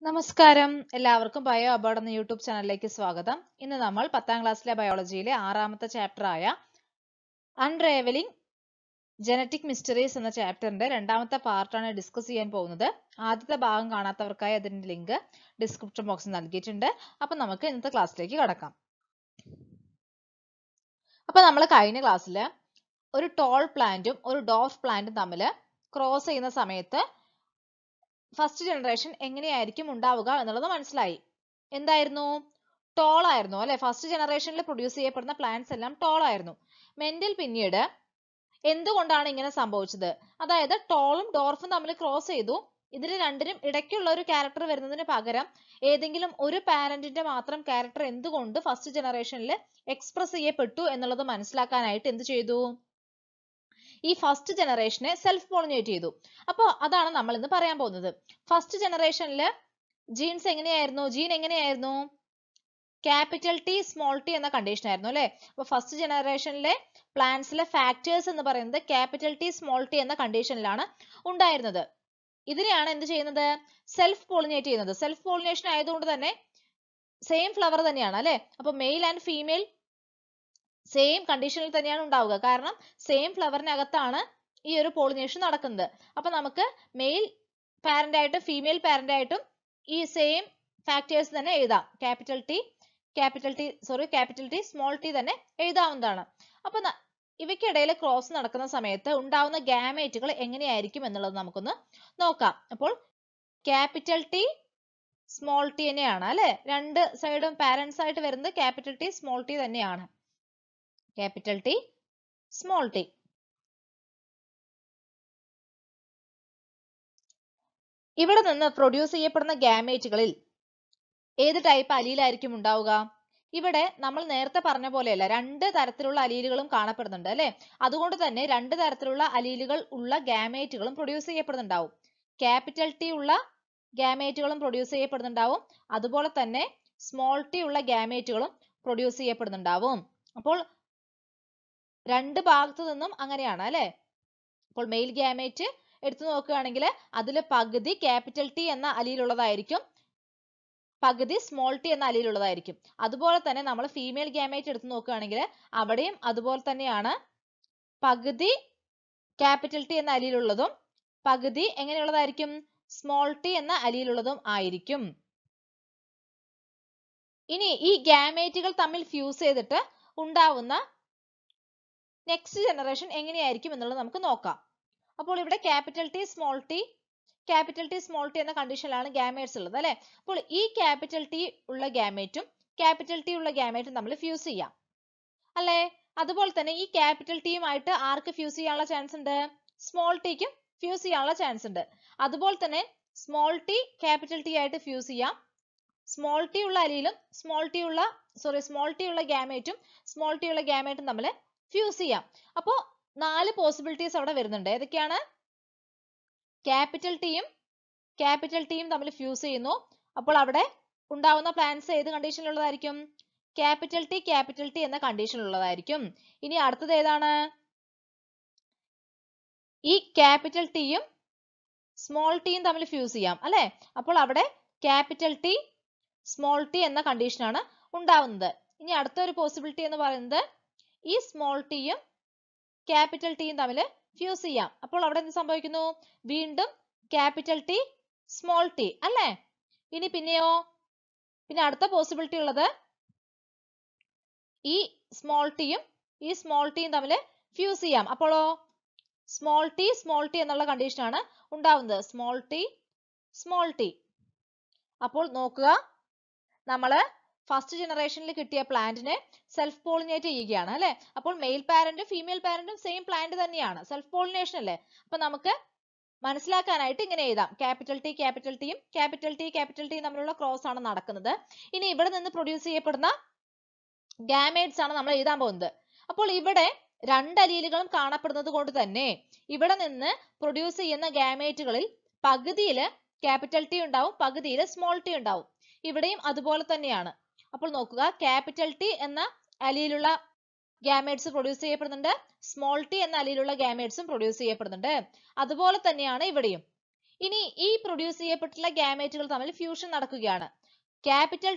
നമസ്കാരം, എല്ലാവർക്കും bio aboard എന്ന യൂട്യൂബ് ചാനലിലേക്ക് സ്വാഗതം. ഇന്ന് നമ്മൾ 10ാം ക്ലാസ്സിലെ ബയോളജിയിലെ 6ാമത്തെ ചാപ്റ്റർ ആയ അൺറേവലിംഗ് ജനറ്റിക് മിസ്റ്ററീസ് എന്ന ചാപ്റ്ററിന്റെ 2ാമത്തെ പാർട്ടാണ് ഡിസ്കസ് ചെയ്യാൻ പോകുന്നത്. ആദ്യത്തെ ഭാഗം കാണാത്തവർക്കായി അതിന്റെ ലിങ്ക് ഡിസ്ക്രിപ്ഷൻ ബോക്സിൽ നൽകിയിട്ടുണ്ട്. അപ്പൊ നമുക്ക് ഇന്നത്തെ ക്ലാസ്സിലേക്ക് കടക്കാം. അപ്പൊ നമ്മൾ കഴിഞ്ഞ ക്ലാസ്സിൽ ഒരു ടോൾ പ്ലാന്റും ഒരു ഡോർഫ് പ്ലാന്റും തമ്മിൽ ക്രോസ് ചെയ്യുന്ന സമയത്ത് ഫസ്റ്റ് ജനറേഷൻ എങ്ങനെയായിരിക്കും ഉണ്ടാവുക എന്നുള്ളത് മനസ്സിലായി. എന്തായിരുന്നു? ടോൾ ആയിരുന്നു അല്ലെ? ഫസ്റ്റ് ജനറേഷനിൽ പ്രൊഡ്യൂസ് ചെയ്യപ്പെടുന്ന പ്ലാന്റ്സ് എല്ലാം ടോൾ ആയിരുന്നു. മെൻഡൽ പിന്നീട് എന്തുകൊണ്ടാണ് ഇങ്ങനെ സംഭവിച്ചത്, അതായത് ടോളും ഡോർഫും തമ്മിൽ ക്രോസ് ചെയ്തു, ഇതിന് രണ്ടിനും ഇടയ്ക്കുള്ള ഒരു ക്യാരക്ടർ വരുന്നതിന് പകരം ഏതെങ്കിലും ഒരു പാരന്റിന്റെ മാത്രം ക്യാരക്ടർ എന്തുകൊണ്ട് ഫസ്റ്റ് ജനറേഷനിൽ എക്സ്പ്രസ് ചെയ്യപ്പെട്ടു എന്നുള്ളത് മനസ്സിലാക്കാനായിട്ട് എന്ത് ചെയ്തു? ഈ ഫസ്റ്റ് ജനറേഷനെ സെൽഫ് പോളിനേറ്റ് ചെയ്തു. അപ്പോൾ അതാണ് നമ്മൾ ഇന്ന് പറയാൻ പോകുന്നത്. ഫസ്റ്റ് ജനറേഷനിൽ ജീൻ എങ്ങനെയായിരുന്നു? ക്യാപിറ്റൽ ടി സ്മോൾ ടി എന്ന കണ്ടീഷൻ ആയിരുന്നു അല്ലെ? അപ്പൊ ഫസ്റ്റ് ജനറേഷനിലെ പ്ലാന്റ്സിലെ ഫാക്ടേഴ്സ് എന്ന് പറയുന്നത് ക്യാപിറ്റൽ ടി സ്മോൾ ടി എന്ന കണ്ടീഷനിലാണ് ഉണ്ടായിരുന്നത്. ഇതിനെയാണ് എന്ത് ചെയ്യുന്നത്? സെൽഫ് പോളിനേറ്റ് ചെയ്യുന്നത്. സെൽഫ് പോളിനേഷൻ ആയതുകൊണ്ട് തന്നെ സെയിം ഫ്ലവർ തന്നെയാണ് അല്ലെ? അപ്പൊ മെയിൽ ആൻഡ് ഫീമെയിൽ സെയിം കണ്ടീഷനിൽ തന്നെയാണ് ഉണ്ടാവുക. കാരണം സെയിം ഫ്ലവറിനകത്താണ് ഈ ഒരു പോളിനേഷൻ നടക്കുന്നത്. അപ്പൊ നമുക്ക് മെയിൽ പാരന്റ് ആയിട്ടും ഫീമെയിൽ പാരന്റ് ആയിട്ടും ഈ സെയിം ഫാക്ടേഴ്സ് തന്നെ എഴുതാം. ക്യാപിറ്റൽ ടി സ്മോൾ ടി തന്നെ എഴുതാവുന്നതാണ്. അപ്പൊ ഇവയ്ക്കിടയിൽ ക്രോസ് നടക്കുന്ന സമയത്ത് ഉണ്ടാവുന്ന ഗാമേറ്റുകൾ എങ്ങനെയായിരിക്കും എന്നുള്ളത് നമുക്കൊന്ന് നോക്കാം. അപ്പോൾ ക്യാപിറ്റൽ ടി സ്മോൾ ടി തന്നെയാണ് അല്ലെ? രണ്ട് സൈഡും പാരന്റ്സ് ആയിട്ട് വരുന്നത് ക്യാപിറ്റൽ ടി സ്മോൾ ടി തന്നെയാണ്. Capital T small T. ഇവിടെ നിന്ന് പ്രൊഡ്യൂസ് ചെയ്യപ്പെടുന്ന ഗാമേറ്റുകളിൽ ഏത് ടൈപ്പ് അലീലായിരിക്കും ഉണ്ടാവുക? ഇവിടെ നമ്മൾ നേരത്തെ പറഞ്ഞ പോലെയല്ല, രണ്ട് തരത്തിലുള്ള അലീലുകളും കാണപ്പെടുന്നുണ്ട് അല്ലെ? അതുകൊണ്ട് തന്നെ രണ്ട് തരത്തിലുള്ള അലീലുകൾ ഉള്ള ഗാമേറ്റുകളും പ്രൊഡ്യൂസ് ചെയ്യപ്പെടുന്നുണ്ടാവും. ക്യാപിറ്റൽ ടി ഉള്ള ഗാമേറ്റുകളും പ്രൊഡ്യൂസ് ചെയ്യപ്പെടുന്നുണ്ടാവും, അതുപോലെ തന്നെ സ്മോൾ ടി ഉള്ള ഗാമേറ്റുകളും പ്രൊഡ്യൂസ് ചെയ്യപ്പെടുന്നുണ്ടാവും. അപ്പോൾ രണ്ട് ഭാഗത്തു നിന്നും അങ്ങനെയാണ് അല്ലെ? അപ്പോൾ മെയിൽ ഗാമേറ്റ് എടുത്തു നോക്കുകയാണെങ്കിൽ അതിൽ പകുതി ക്യാപിറ്റൽ ടി എന്ന അലീലുള്ളതായിരിക്കും, പകുതി സ്മോൾ ടി എന്ന അലീലുള്ളതായിരിക്കും. അതുപോലെ തന്നെ നമ്മൾ ഫീമെയിൽ ഗാമേറ്റ് എടുത്തു നോക്കുകയാണെങ്കിൽ അവിടെയും അതുപോലെ തന്നെയാണ്, പകുതി ക്യാപിറ്റൽ ടി എന്ന അലീലുള്ളതും പകുതി എങ്ങനെയുള്ളതായിരിക്കും? സ്മോൾ ടി എന്ന അലീലുള്ളതും ആയിരിക്കും. ഇനി ഈ ഗാമേറ്റുകൾ തമ്മിൽ ഫ്യൂസ് ചെയ്തിട്ട് ഉണ്ടാവുന്ന നെക്സ്റ്റ് ജനറേഷൻ എങ്ങനെയായിരിക്കും എന്നുള്ളത് നമുക്ക് നോക്കാം. അപ്പോൾ ഇവിടെ ക്യാപിറ്റൽ ടി സ്മോൾ ടി എന്ന കണ്ടീഷനിലാണ് ഗാമേറ്റ്സ് ഉള്ളത് അല്ലെ? അപ്പോൾ ഈ ക്യാപിറ്റൽ ടി ഉള്ള ഗാമേറ്റും ക്യാപിറ്റൽ ടി ഉള്ള ഗാമേറ്റും തമ്മിൽ ഫ്യൂസ് ചെയ്യാം അല്ലെ? അതുപോലെ തന്നെ ഈ ക്യാപിറ്റൽ ടിയുമായിട്ട് ആർക്ക് ഫ്യൂസ് ചെയ്യാനുള്ള ചാൻസ് ഉണ്ട്? സ്മോൾ ടിക്കും ഫ്യൂസ് ചെയ്യാനുള്ള ചാൻസ് ഉണ്ട്. അതുപോലെ തന്നെ സ്മോൾ ടി ക്യാപിറ്റൽ ടി ആയിട്ട് ഫ്യൂസ് ചെയ്യാം. സ്മോൾ ടി ഉള്ള അലീലും സ്മോൾ ടി ഉള്ള ഗാമേറ്റും സ്മോൾ ടി ഉള്ള ഗാമേറ്റും തമ്മിൽ ഫ്യൂസ് ചെയ്യാം. അപ്പോ 4 പോസിബിലിറ്റീസ് അവിടെ വരുന്നുണ്ട്. ഏതൊക്കെയാണ്? ക്യാപിറ്റൽ ടിയും തമ്മിൽ ഫ്യൂസ് ചെയ്യുന്നു. അപ്പോൾ അവിടെ ഉണ്ടാവുന്ന പ്ലാന്റ്സ് ഏത് കണ്ടീഷനിലുള്ളതായിരിക്കും? ക്യാപിറ്റൽ ടി എന്ന കണ്ടീഷനിലുള്ളതായിരിക്കും. ഇനി അടുത്തത് ഏതാണ്? ഈ ക്യാപിറ്റൽ ടിയും സ്മോൾ ടിയും തമ്മിൽ ഫ്യൂസ് ചെയ്യാം അല്ലെ? അപ്പോൾ അവിടെ ക്യാപിറ്റൽ ടി സ്മോൾ ടി എന്ന കണ്ടീഷനാണ് ഉണ്ടാവുന്നത്. ഇനി അടുത്തൊരു പോസിബിലിറ്റി എന്ന് പറയുന്നത് ഈ സ്മോൾ ടിയും ക്യാപിറ്റൽ ടിയും തമ്മിൽ ഫ്യൂസ് ചെയ്യാം. അപ്പോൾ അവിടെ എന്ത് സംഭവിക്കുന്നു? വീണ്ടും ക്യാപിറ്റൽ ടി സ്മോൾ ടി അല്ലെ? ഇനി പിന്നെ അടുത്ത പോസിബിലിറ്റി ഉള്ളത് ഈ സ്മോൾ ടിയും തമ്മിൽ ഫ്യൂസ് ചെയ്യാം. അപ്പോഴോ സ്മോൾ ടി എന്നുള്ള കണ്ടീഷനാണ് ഉണ്ടാവുന്നത്. Small T. അപ്പോൾ നോക്കുക, നമ്മള് ഫസ്റ്റ് ജനറേഷനിൽ കിട്ടിയ പ്ലാന്റിനെ സെൽഫ് പോളിനേറ്റ് ചെയ്യുകയാണ് അല്ലെ? അപ്പോൾ മെയിൽ പാരന്റും ഫീമെയിൽ പാരന്റും സെയിം പ്ലാന്റ് തന്നെയാണ്, സെൽഫ് പോളിനേഷൻ അല്ലേ? അപ്പൊ നമുക്ക് മനസ്സിലാക്കാനായിട്ട് ഇങ്ങനെ എഴുതാം. ക്യാപിറ്റൽ ടിയും തമ്മിലുള്ള ക്രോസ് ആണ് നടക്കുന്നത്. ഇനി ഇവിടെ നിന്ന് പ്രൊഡ്യൂസ് ചെയ്യപ്പെടുന്ന ഗാമേറ്റ്സ് ആണ് നമ്മൾ എഴുതാൻ പോകുന്നത്. അപ്പോൾ ഇവിടെ രണ്ട് അലീലുകളും കാണപ്പെടുന്നത് കൊണ്ട് തന്നെ ഇവിടെ നിന്ന് പ്രൊഡ്യൂസ് ചെയ്യുന്ന ഗാമേറ്റുകളിൽ പകുതിയിൽ ക്യാപിറ്റൽ ടി ഉണ്ടാവും, പകുതിയിൽ സ്മോൾ ടി ഉണ്ടാവും. ഇവിടെയും അതുപോലെ തന്നെയാണ്. അപ്പോൾ നോക്കുക, ക്യാപിറ്റൽ ടി എന്ന അലീലുള്ള ഗാമേറ്റ്സ് പ്രൊഡ്യൂസ് ചെയ്യപ്പെടുന്നുണ്ട്, സ്മോൾ ടി എന്ന അലീലുള്ള ഗാമേറ്റ്സും പ്രൊഡ്യൂസ് ചെയ്യപ്പെടുന്നുണ്ട്. അതുപോലെ തന്നെയാണ് ഇവിടെയും. ഇനി ഈ പ്രൊഡ്യൂസ് ചെയ്യപ്പെട്ടുള്ള ഗാമേറ്റുകൾ തമ്മിൽ ഫ്യൂഷൻ നടക്കുകയാണ്. ക്യാപിറ്റൽ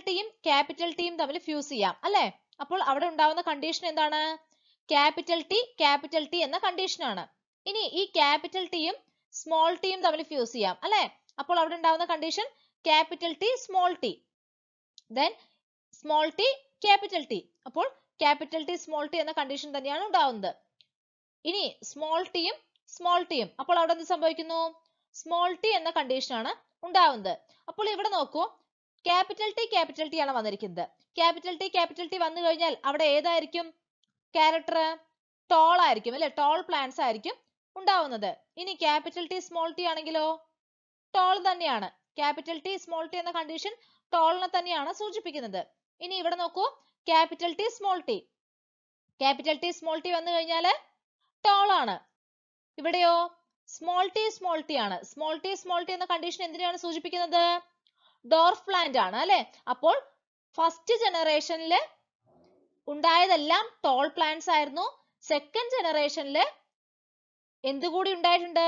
ടിയും തമ്മിൽ ഫ്യൂസ് ചെയ്യാം അല്ലെ? അപ്പോൾ അവിടെ ഉണ്ടാവുന്ന കണ്ടീഷൻ എന്താണ്? ക്യാപിറ്റൽ ടി എന്ന കണ്ടീഷൻ ആണ്. ഇനി ഈ ക്യാപിറ്റൽ ടിയും സ്മോൾ ടിയും തമ്മിൽ ഫ്യൂസ് ചെയ്യാം അല്ലെ? അപ്പോൾ അവിടെ ഉണ്ടാവുന്ന condition capital T small T, then small T capital T. അപ്പോൾ ക്യാപിറ്റൽ ടി സ്മോൾ ടി എന്ന കണ്ടീഷൻ തന്നെയാണ് ഉണ്ടാവുന്നത്. ഇനി സ്മോൾ ടിയും അപ്പോൾ അവിടെ എന്ത് സംഭവിക്കുന്നു? സ്മോൾ ടി എന്ന കണ്ടീഷൻ ആണ് ഉണ്ടാവുന്നത്. അപ്പോൾ ഇവിടെ നോക്കൂ, ക്യാപിറ്റൽ ടി ആണ് വന്നിരിക്കുന്നത്. ക്യാപിറ്റൽ ടി വന്നു കഴിഞ്ഞാൽ അവിടെ ഏതായിരിക്കും ക്യാരക്ടർ? ടോൾ ആയിരിക്കും അല്ലെ? ടോൾ പ്ലാന്റ്സ് ആയിരിക്കും ഉണ്ടാവുന്നത്. ഇനി ക്യാപിറ്റൽ ടി സ്മോൾ ടി ആണെങ്കിലോ ടോൾ തന്നെയാണ്. ക്യാപിറ്റൽ ടി സ്മോൾ ടി എന്ന കണ്ടീഷൻ ടോളിനെ തന്നെയാണ് സൂചിപ്പിക്കുന്നത്. ഇനി ഇവിടെ നോക്കൂ, ക്യാപിറ്റൽ ടി സ്മോൾ ടി വന്നു കഴിഞ്ഞാൽ ടോൾ ആണ്. ഇവിടെയോ സ്മോൾ ടി ആണ്. സ്മോൾ ടി എന്ന കണ്ടീഷൻ എന്തിനാണ് സൂചിപ്പിക്കുന്നത്? ഡോർഫ് പ്ലാന്റ് ആണ് അല്ലെ? അപ്പോൾ ഫസ്റ്റ് ജനറേഷനിൽ ഉണ്ടായതെല്ലാം ടോൾ പ്ലാന്റ്സ് ആയിരുന്നു. സെക്കൻഡ് ജനറേഷനിൽ എന്തുകൂടി ഉണ്ടായിട്ടുണ്ട്?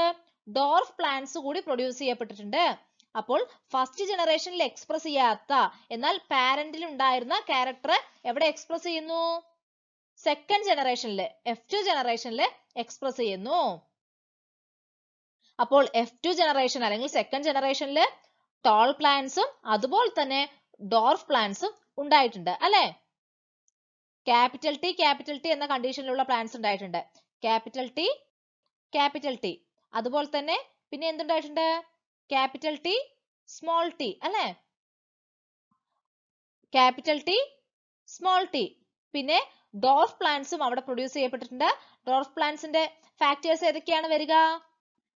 ഡോർഫ് പ്ലാന്റ്സ് കൂടി പ്രൊഡ്യൂസ് ചെയ്യപ്പെട്ടിട്ടുണ്ട്. അപ്പോൾ ഫസ്റ്റ് ജനറേഷനിൽ എക്സ്പ്രസ് ചെയ്യാത്ത എന്നാൽ പാരന്റിൽ ഉണ്ടായിരുന്ന ക്യാരക്ടർ എവിടെ എക്സ്പ്രസ് ചെയ്യുന്നു? സെക്കൻഡ് ജനറേഷനിൽ, F2 ജനറേഷനിൽ എക്സ്പ്രസ് ചെയ്യുന്നു. അപ്പോൾ F2 ജനറേഷൻ അല്ലെങ്കിൽ സെക്കൻഡ് ജനറേഷനിൽ ടോൾ പ്ലാന്റ്സും അതുപോലെ തന്നെ ഡോർഫ് പ്ലാന്റ്സും ഉണ്ടായിട്ടുണ്ട് അല്ലെ? ക്യാപിറ്റൽ ടി എന്ന കണ്ടീഷനിലുള്ള പ്ലാന്റ്സ് ഉണ്ടായിട്ടുണ്ട്. ക്യാപിറ്റൽ ടി അതുപോലെ തന്നെ പിന്നെ എന്തുണ്ടായിട്ടുണ്ട്? ക്യാപിറ്റൽ ടി സ്മോൾ ടി അല്ലെ? ക്യാപിറ്റൽ ടി സ്മോൾ ടി പിന്നെ ഡോർഫ് പ്ലാന്റ്സും അവിടെ പ്രൊഡ്യൂസ് ചെയ്യപ്പെട്ടിട്ടുണ്ട്. ഡോർഫ് പ്ലാന്റ്സിന്റെ ഫാക്ടേഴ്സ് ഏതൊക്കെയാണ് വരിക?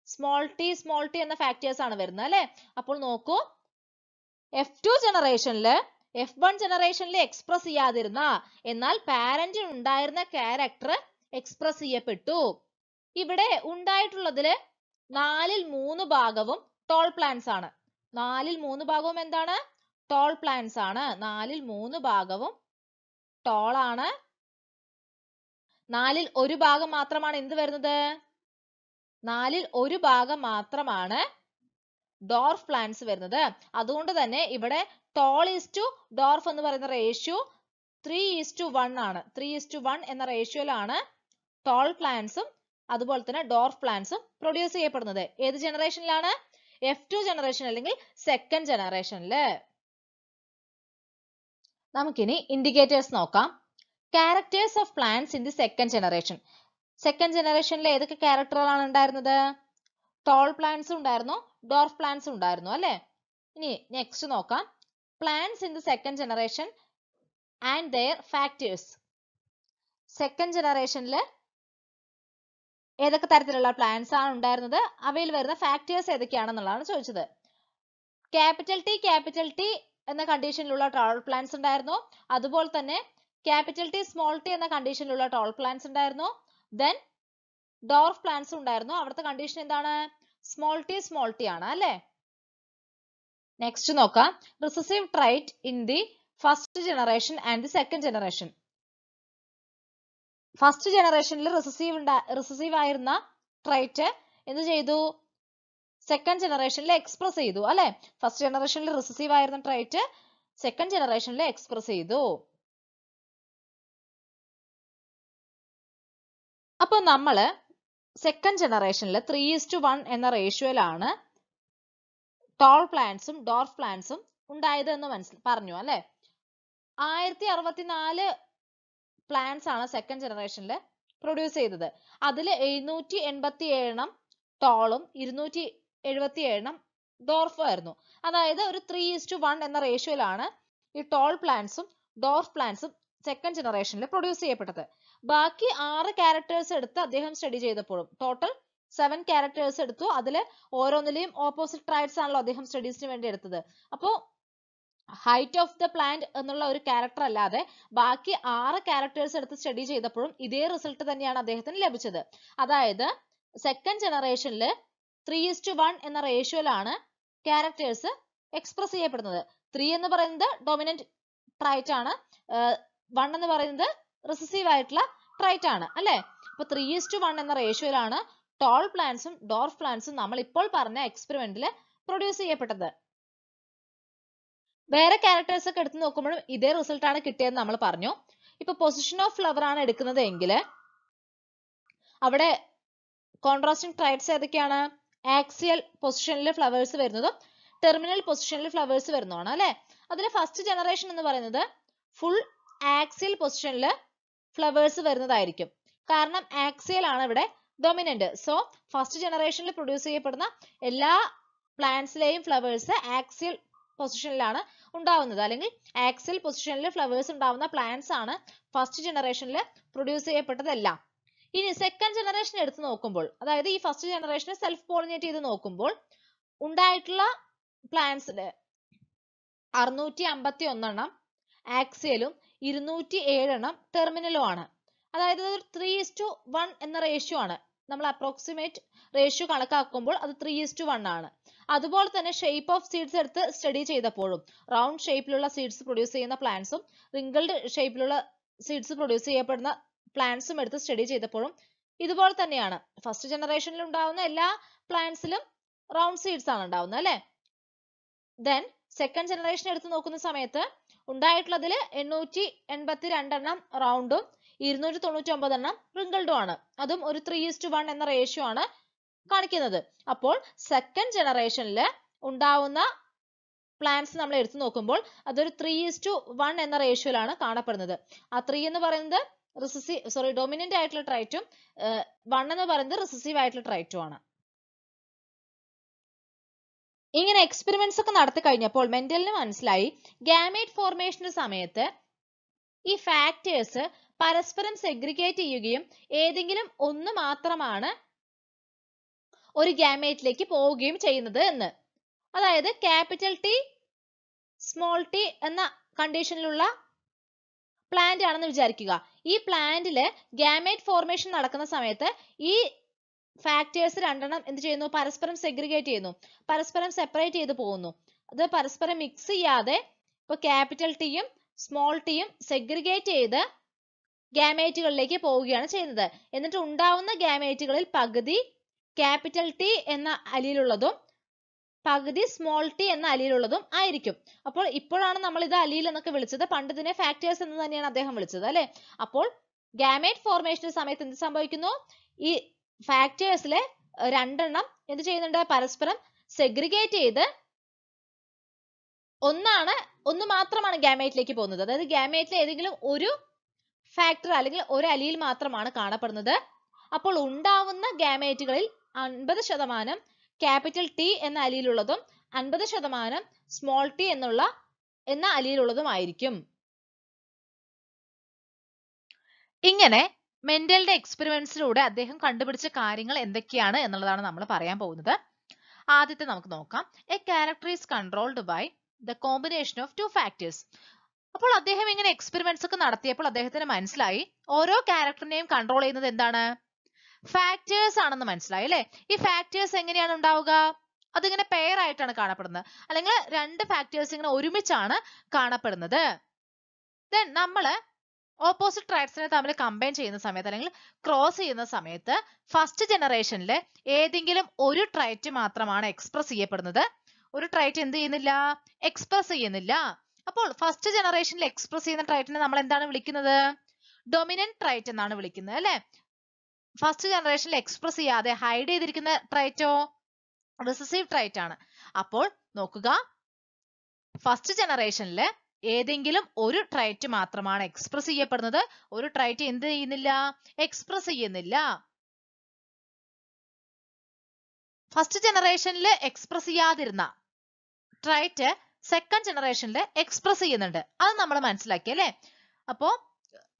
സ്മോൾ ടി എന്ന ഫാക്ടേഴ്സ് ആണ് വരുന്നത് അല്ലെ? അപ്പോൾ നോക്കൂ, F2 ജനറേഷനിൽ F1 ജനറേഷനിൽ എക്സ്പ്രസ് ചെയ്യാതിരുന്ന എന്നാൽ പാരന്റിൽ ഉണ്ടായിരുന്ന ക്യാരക്ടർ എക്സ്പ്രസ് ചെയ്യപ്പെട്ടു. ഇവിടെ ഉണ്ടായിട്ടുള്ളതിൽ 3/4 ഭാഗവും ടോൾ പ്ലാന്റ്സ് ആണ്. 3/4 ഭാഗവും എന്താണ്? ടോൾ പ്ലാന്റ്സ് ആണ്. 3/4 ഭാഗവും ടോൾ ആണ്. 1/4 ഭാഗം മാത്രമാണ് എന്ത് വരുന്നത്? 1/4 ഭാഗം മാത്രമാണ് ഡോർഫ് പ്ലാന്റ്സ് വരുന്നത്. അതുകൊണ്ട് തന്നെ ഇവിടെ ടോൾ ഈസ് ടു ഡോർഫ് എന്ന് പറയുന്ന റേഷ്യോ 3:1 ആണ്. 3:1 എന്ന റേഷ്യോയിലാണ് ടോൾ പ്ലാന്റ്സും അതുപോലെ തന്നെ ഡോർഫ് പ്ലാന്റ്സും പ്രൊഡ്യൂസ് ചെയ്യപ്പെടുന്നത്. ഏത് ജനറേഷനിലാണ്? F2 ജനറേഷൻ അല്ലെങ്കിൽ സെക്കൻഡ് ജനറേഷനിൽ. നമുക്കിനി ഇൻഡിക്കേറ്റേഴ്സ് നോക്കാം. Characters of plants in the second generation. Second ജനറേഷനിൽ ഏതൊക്കെ ക്യാരക്ടറുകളാണ് ഉണ്ടായിരുന്നത്? ടോൾ പ്ലാന്റ്സ് ഉണ്ടായിരുന്നു, ഡോർഫ് പ്ലാന്റ്സ് ഉണ്ടായിരുന്നു അല്ലെ? ഇനി നെക്സ്റ്റ് നോക്കാം, plants in the second generation and their factors. Second ജനറേഷനിൽ ഏതൊക്കെ തരത്തിലുള്ള പ്ലാന്റ്സ് ആണ് ഉണ്ടായിരുന്നത്? അവയിൽ വരുന്ന ഫാക്ടേഴ്സ് ഏതൊക്കെയാണെന്നുള്ളതാണ് ചോദിച്ചത്. ക്യാപിറ്റൽ ടി എന്ന കണ്ടീഷനിലുള്ള ടോൾ പ്ലാന്റ്സ് ഉണ്ടായിരുന്നു. അതുപോലെ തന്നെ ക്യാപിറ്റൽ ടി സ്മോൾ ടി എന്ന കണ്ടീഷനിലുള്ള ടോൾ പ്ലാന്റ്സ് ഉണ്ടായിരുന്നു. ദെൻ ഡോർഫ് പ്ലാന്റ്സ് ഉണ്ടായിരുന്നു. അവിടുത്തെ കണ്ടീഷൻ എന്താണ്? സ്മോൾ ടി ആണ് അല്ലെ? നെക്സ്റ്റ് നോക്കാം, recessive trait in the first generation and the second generation. First ജനറേഷനിൽ റിസസീവ് ആയിരുന്ന ട്രൈറ്റ് എന്ത് ചെയ്തു? സെക്കൻഡ് ജനറേഷനിൽ എക്സ്പ്രസ് ചെയ്തു അല്ലെ? ഫസ്റ്റ് ജനറേഷനിൽ റിസസീവ് ആയിരുന്ന ട്രൈറ്റ് സെക്കൻഡ് ജനറേഷനിൽ എക്സ്പ്രസ് ചെയ്തു. അപ്പൊ നമ്മള് സെക്കൻഡ് ജനറേഷനിൽ 3:1 എന്ന റേഷ്യോയിലാണ് ടോൾ പ്ലാന്റ്സും ഡോർഫ് പ്ലാന്റ്സും ഉണ്ടായത് എന്ന് പറഞ്ഞു അല്ലെ? 1064 പ്ലാന്റ്സ് ആണ് സെക്കൻഡ് ജനറേഷനിൽ പ്രൊഡ്യൂസ് ചെയ്തത്. അതിൽ 787 ടോളും 277 ഡോർഫും ആയിരുന്നു. അതായത് ഒരു 3:1 എന്ന റേഷ്യോയിലാണ് ഈ ടോൾ പ്ലാന്റ്സും ഡോർഫ് പ്ലാന്റ്സും സെക്കൻഡ് ജനറേഷനിൽ പ്രൊഡ്യൂസ് ചെയ്യപ്പെട്ടത്. ബാക്കി 6 ക്യാരക്ടേഴ്സ് എടുത്ത് അദ്ദേഹം സ്റ്റഡി ചെയ്തപ്പോഴും ടോട്ടൽ 7 ക്യാരക്ടേഴ്സ് എടുത്തു. അതിൽ ഓരോന്നിലെയും ഓപ്പോസിറ്റ് ട്രൈറ്റ്സ് ആണല്ലോ അദ്ദേഹം സ്റ്റഡീസിന് വേണ്ടി എടുത്തത്. അപ്പോ ഹൈറ്റ് ഓഫ് ദ പ്ലാന്റ് എന്നുള്ള ഒരു ക്യാരക്ടർ അല്ലാതെ ബാക്കി 6 ക്യാരക്ടേഴ്സ് എടുത്ത് സ്റ്റഡി ചെയ്തപ്പോഴും ഇതേ റിസൾട്ട് തന്നെയാണ് അദ്ദേഹത്തിന് ലഭിച്ചത്. അതായത് സെക്കൻഡ് ജനറേഷനിൽ 3:1 എന്ന റേഷ്യോയിലാണ് ക്യാരക്ടേഴ്സ് എക്സ്പ്രസ് ചെയ്യപ്പെടുന്നത്. 3 എന്ന് പറയുന്നത് ഡൊമിനന്റ് ട്രൈറ്റ് ആണ്, 1 എന്ന് പറയുന്നത് റിസസീവ് ആയിട്ടുള്ള ട്രൈറ്റ് ആണ് അല്ലെ? അപ്പൊ 3:1 എന്ന റേഷ്യോയിലാണ് ടോൾ പ്ലാന്റ്സും ഡോർഫ് പ്ലാന്റ്സും നമ്മൾ ഇപ്പോൾ പറഞ്ഞ എക്സ്പെരിമെന്റിൽ പ്രൊഡ്യൂസ് ചെയ്യപ്പെട്ടത്. വേറെ ക്യാരക്ടേഴ്സ് ഒക്കെ എടുത്ത് നോക്കുമ്പോഴും ഇതേ റിസൾട്ട് ആണ് കിട്ടിയതെന്ന് നമ്മൾ പറഞ്ഞു. ഇപ്പൊ പൊസിഷൻ ഓഫ് ഫ്ലവർ ആണ് എടുക്കുന്നത് എങ്കിൽ അവിടെ കോൺട്രാസ്റ്റിംഗ് ട്രൈറ്റ്സ് ഏതൊക്കെയാണ്? ആക്സിയൽ പൊസിഷനിൽ ഫ്ലവേഴ്സ് വരുന്നതും ടെർമിനൽ പൊസിഷനിൽ ഫ്ലവേഴ്സ് വരുന്നതാണ് അല്ലെ. അതിൽ ഫസ്റ്റ് ജനറേഷൻ എന്ന് പറയുന്നത് ഫുൾ ആക്സിയൽ പൊസിഷനിൽ ഫ്ലവേഴ്സ് വരുന്നതായിരിക്കും. കാരണം ആക്സിയൽ ആണ് ഇവിടെ ഡൊമിനന്റ്. സോ ഫസ്റ്റ് ജനറേഷനിൽ പ്രൊഡ്യൂസ് ചെയ്യപ്പെടുന്ന എല്ലാ പ്ലാന്റ്സിലെയും ഫ്ലവേഴ്സ് ആക്സിയൽ പൊസിഷനിലാണ് ഉണ്ടാവുന്നത്, അല്ലെങ്കിൽ ആക്സിയൽ പൊസിഷനിൽ ഫ്ലവേഴ്സ് ഉണ്ടാവുന്ന പ്ലാന്റ്സ് ആണ് ഫസ്റ്റ് ജനറേഷനിൽ പ്രൊഡ്യൂസ് ചെയ്യപ്പെട്ടതെല്ലാം. ഇനി സെക്കൻഡ് ജനറേഷൻ എടുത്ത് നോക്കുമ്പോൾ, അതായത് ഈ ഫസ്റ്റ് ജനറേഷനെ സെൽഫ് പോളിനേറ്റ് ചെയ്ത് നോക്കുമ്പോൾ ഉണ്ടായിട്ടുള്ള പ്ലാന്റ്സിൽ 651 ആക്സിയലും 207 ടെർമിനലും ആണ്. അതായത് 3:1 എന്ന റേഷ്യോ ആണ്. നമ്മൾ അപ്രോക്സിമേറ്റ് റേഷ്യോ കണക്കാക്കുമ്പോൾ അത് 3:1 ആണ്. അതുപോലെ തന്നെ ഷേപ്പ് ഓഫ് സീഡ്സ് എടുത്ത് സ്റ്റഡി ചെയ്തപ്പോഴും റൗണ്ട് ഷേപ്പിലുള്ള സീഡ്സ് പ്രൊഡ്യൂസ് ചെയ്യുന്ന പ്ലാന്റ്സും റിങ്കിൾഡ് ഷേപ്പിലുള്ള സീഡ്സ് പ്രൊഡ്യൂസ് ചെയ്യപ്പെടുന്ന പ്ലാന്റ്സും എടുത്ത് സ്റ്റഡി ചെയ്തപ്പോഴും ഇതുപോലെ തന്നെയാണ്. ഫസ്റ്റ് ജനറേഷനിൽ ഉണ്ടാവുന്ന എല്ലാ പ്ലാന്റ്സിലും റൗണ്ട് സീഡ്സ് ആണ് ഉണ്ടാവുന്നത് അല്ലെ. ദെൻ സെക്കൻഡ് ജനറേഷൻ എടുത്ത് നോക്കുന്ന സമയത്ത് ഉണ്ടായിട്ടുള്ളതിൽ 882 റൗണ്ടും 299 റിങ്കിൾഡും ആണ്. അതും ഒരു 3:1 എന്ന റേഷ്യോ ആണ് കാണിക്കുന്നത്. അപ്പോൾ സെക്കൻഡ് ജനറേഷനിൽ ഉണ്ടാവുന്ന പ്ലാന്റ്സ് നമ്മൾ എടുത്തു നോക്കുമ്പോൾ അതൊരു 3:1 എന്ന റേഷ്യോയിലാണ് കാണപ്പെടുന്നത്. ആ 3 എന്ന് പറയുന്നത് ഡൊമിനന്റ് ആയിട്ടുള്ള ട്രൈറ്റും 1 എന്ന് പറയുന്നത് റിസസീവ് ആയിട്ടുള്ള ട്രൈറ്റും ആണ്. ഇങ്ങനെ എക്സ്പെരിമെന്റ്സ് ഒക്കെ നടത്തി കഴിഞ്ഞപ്പോൾ മെന്റലിന് മനസ്സിലായി ഗാമേറ്റ് ഫോർമേഷന്റെ സമയത്ത് ഈ ഫാക്ടേഴ്സ് പരസ്പരം സെഗ്രിഗേറ്റ് ചെയ്യുകയും ഏതെങ്കിലും ഒന്ന് മാത്രമാണ് ഒരു ഗാമേറ്റിലേക്ക് പോവുകയും ചെയ്യുന്നത് എന്ന്. അതായത് ക്യാപിറ്റൽ ടി സ്മോൾ ടി എന്ന കണ്ടീഷനിലുള്ള പ്ലാന്റ് ആണെന്ന് വിചാരിക്കുക. ഈ പ്ലാന്റില് ഗാമേറ്റ് ഫോർമേഷൻ നടക്കുന്ന സമയത്ത് ഈ ഫാക്ടേഴ്സ് രണ്ടെണ്ണം എന്ത് ചെയ്യുന്നു? പരസ്പരം സെഗ്രിഗേറ്റ് ചെയ്യുന്നു, പരസ്പരം സെപ്പറേറ്റ് ചെയ്ത് പോകുന്നു. അത് പരസ്പരം മിക്സ് ചെയ്യാതെ ഇപ്പൊ ക്യാപിറ്റൽ ടിയും സ്മോൾ ടിയും സെഗ്രിഗേറ്റ് ചെയ്ത് ഗാമേറ്റുകളിലേക്ക് പോവുകയാണ് ചെയ്യുന്നത്. എന്നിട്ട് ഉണ്ടാവുന്ന ഗാമേറ്റുകളിൽ പകുതി ക്യാപിറ്റൽ ടി എന്ന അലീലുള്ളതും പകുതി സ്മോൾ ടി എന്ന അലീലുള്ളതും ആയിരിക്കും. അപ്പോൾ ഇപ്പോഴാണ് നമ്മൾ ഇത് അലീൽ എന്നൊക്കെ വിളിച്ചത്, പണ്ട് ഇതിനെ ഫാക്ടേഴ്സ് എന്ന് തന്നെയാണ് അദ്ദേഹം വിളിച്ചത് അല്ലെ. അപ്പോൾ ഗാമേറ്റ് ഫോർമേഷന്റെ സമയത്ത് എന്ത് സംഭവിക്കുന്നു? ഈ ഫാക്ടേഴ്സിലെ രണ്ടെണ്ണം എന്ത് ചെയ്യുന്നുണ്ട്? പരസ്പരം സെഗ്രിഗേറ്റ് ചെയ്ത് ഒന്ന് മാത്രമാണ് ഗാമേറ്റിലേക്ക് പോകുന്നത്. അതായത് ഗാമേറ്റിലെ ഏതെങ്കിലും ഒരു ഫാക്ടർ അല്ലെങ്കിൽ ഒരു അലീൽ മാത്രമാണ് കാണപ്പെടുന്നത്. അപ്പോൾ ഉണ്ടാവുന്ന ഗാമേറ്റുകളിൽ 50% ക്യാപിറ്റൽ ടി എന്ന അലീലുള്ളതും 50% സ്മോൾ ടി എന്ന അലീലുള്ളതുമായിരിക്കും. ഇങ്ങനെ മെന്റലിന്റെ എക്സ്പെരിമെന്റ്സിലൂടെ അദ്ദേഹം കണ്ടുപിടിച്ച കാര്യങ്ങൾ എന്തൊക്കെയാണ് എന്നുള്ളതാണ് നമ്മൾ പറയാൻ പോകുന്നത്. ആദ്യത്തെ നമുക്ക് നോക്കാം. A character is controlled by the combination of 2 factors. അപ്പോൾ അദ്ദേഹം ഇങ്ങനെ എക്സ്പെരിമെന്റ്സ് ഒക്കെ നടത്തിയപ്പോൾ അദ്ദേഹത്തിന് മനസ്സിലായി ഓരോ ക്യാരക്ടറിനെയും കൺട്രോൾ ചെയ്യുന്നത് എന്താണ്? ഫാക്ടേഴ്സ് ആണെന്ന് മനസ്സിലായി അല്ലെ. ഈ ഫാക്ടേഴ്സ് എങ്ങനെയാണ് ഉണ്ടാവുക? അതിങ്ങനെ പെയർ ആയിട്ടാണ് കാണപ്പെടുന്നത്, അല്ലെങ്കിൽ 2 ഫാക്ടേഴ്സ് ഇങ്ങനെ ഒരുമിച്ചാണ് കാണപ്പെടുന്നത്. ദെൻ നമ്മള് ഓപ്പോസിറ്റ് ട്രൈറ്റ്സിനെ തമ്മിൽ കമ്പൈൻ ചെയ്യുന്ന സമയത്ത് അല്ലെങ്കിൽ ക്രോസ് ചെയ്യുന്ന സമയത്ത് ഫസ്റ്റ് ജനറേഷനിൽ ഏതെങ്കിലും ഒരു ട്രൈറ്റ് മാത്രമാണ് എക്സ്പ്രസ് ചെയ്യപ്പെടുന്നത്, ഒരു ട്രൈറ്റ് എന്ത് ചെയ്യുന്നില്ല? എക്സ്പ്രസ് ചെയ്യുന്നില്ല. അപ്പോൾ ഫസ്റ്റ് ജനറേഷനിൽ എക്സ്പ്രസ് ചെയ്യുന്ന ട്രൈറ്റിനെ നമ്മൾ എന്താണ് വിളിക്കുന്നത്? ഡൊമിനന്റ് ട്രൈറ്റ് എന്നാണ് വിളിക്കുന്നത് അല്ലെ. ഫസ്റ്റ് ജനറേഷനിൽ എക്സ്പ്രസ് ചെയ്യാതെ ഹൈഡ് ചെയ്തിരിക്കുന്ന ട്രൈറ്റോ റിസസീവ് ട്രൈറ്റ് ആണ്. അപ്പോൾ നോക്കുക, ഫസ്റ്റ് ജനറേഷനിൽ ഏതെങ്കിലും ഒരു ട്രൈറ്റ് മാത്രമാണ് എക്സ്പ്രസ് ചെയ്യപ്പെടുന്നത്, ഒരു ട്രൈറ്റ് എന്ത് ചെയ്യുന്നില്ല? എക്സ്പ്രസ് ചെയ്യുന്നില്ല. ഫസ്റ്റ് ജനറേഷനിൽ എക്സ്പ്രസ് ചെയ്യാതിരുന്ന ട്രൈറ്റ് സെക്കൻഡ് ജനറേഷനിൽ എക്സ്പ്രസ് ചെയ്യുന്നുണ്ട്, അത് നമ്മൾ മനസ്സിലാക്കി അല്ലെ. അപ്പോ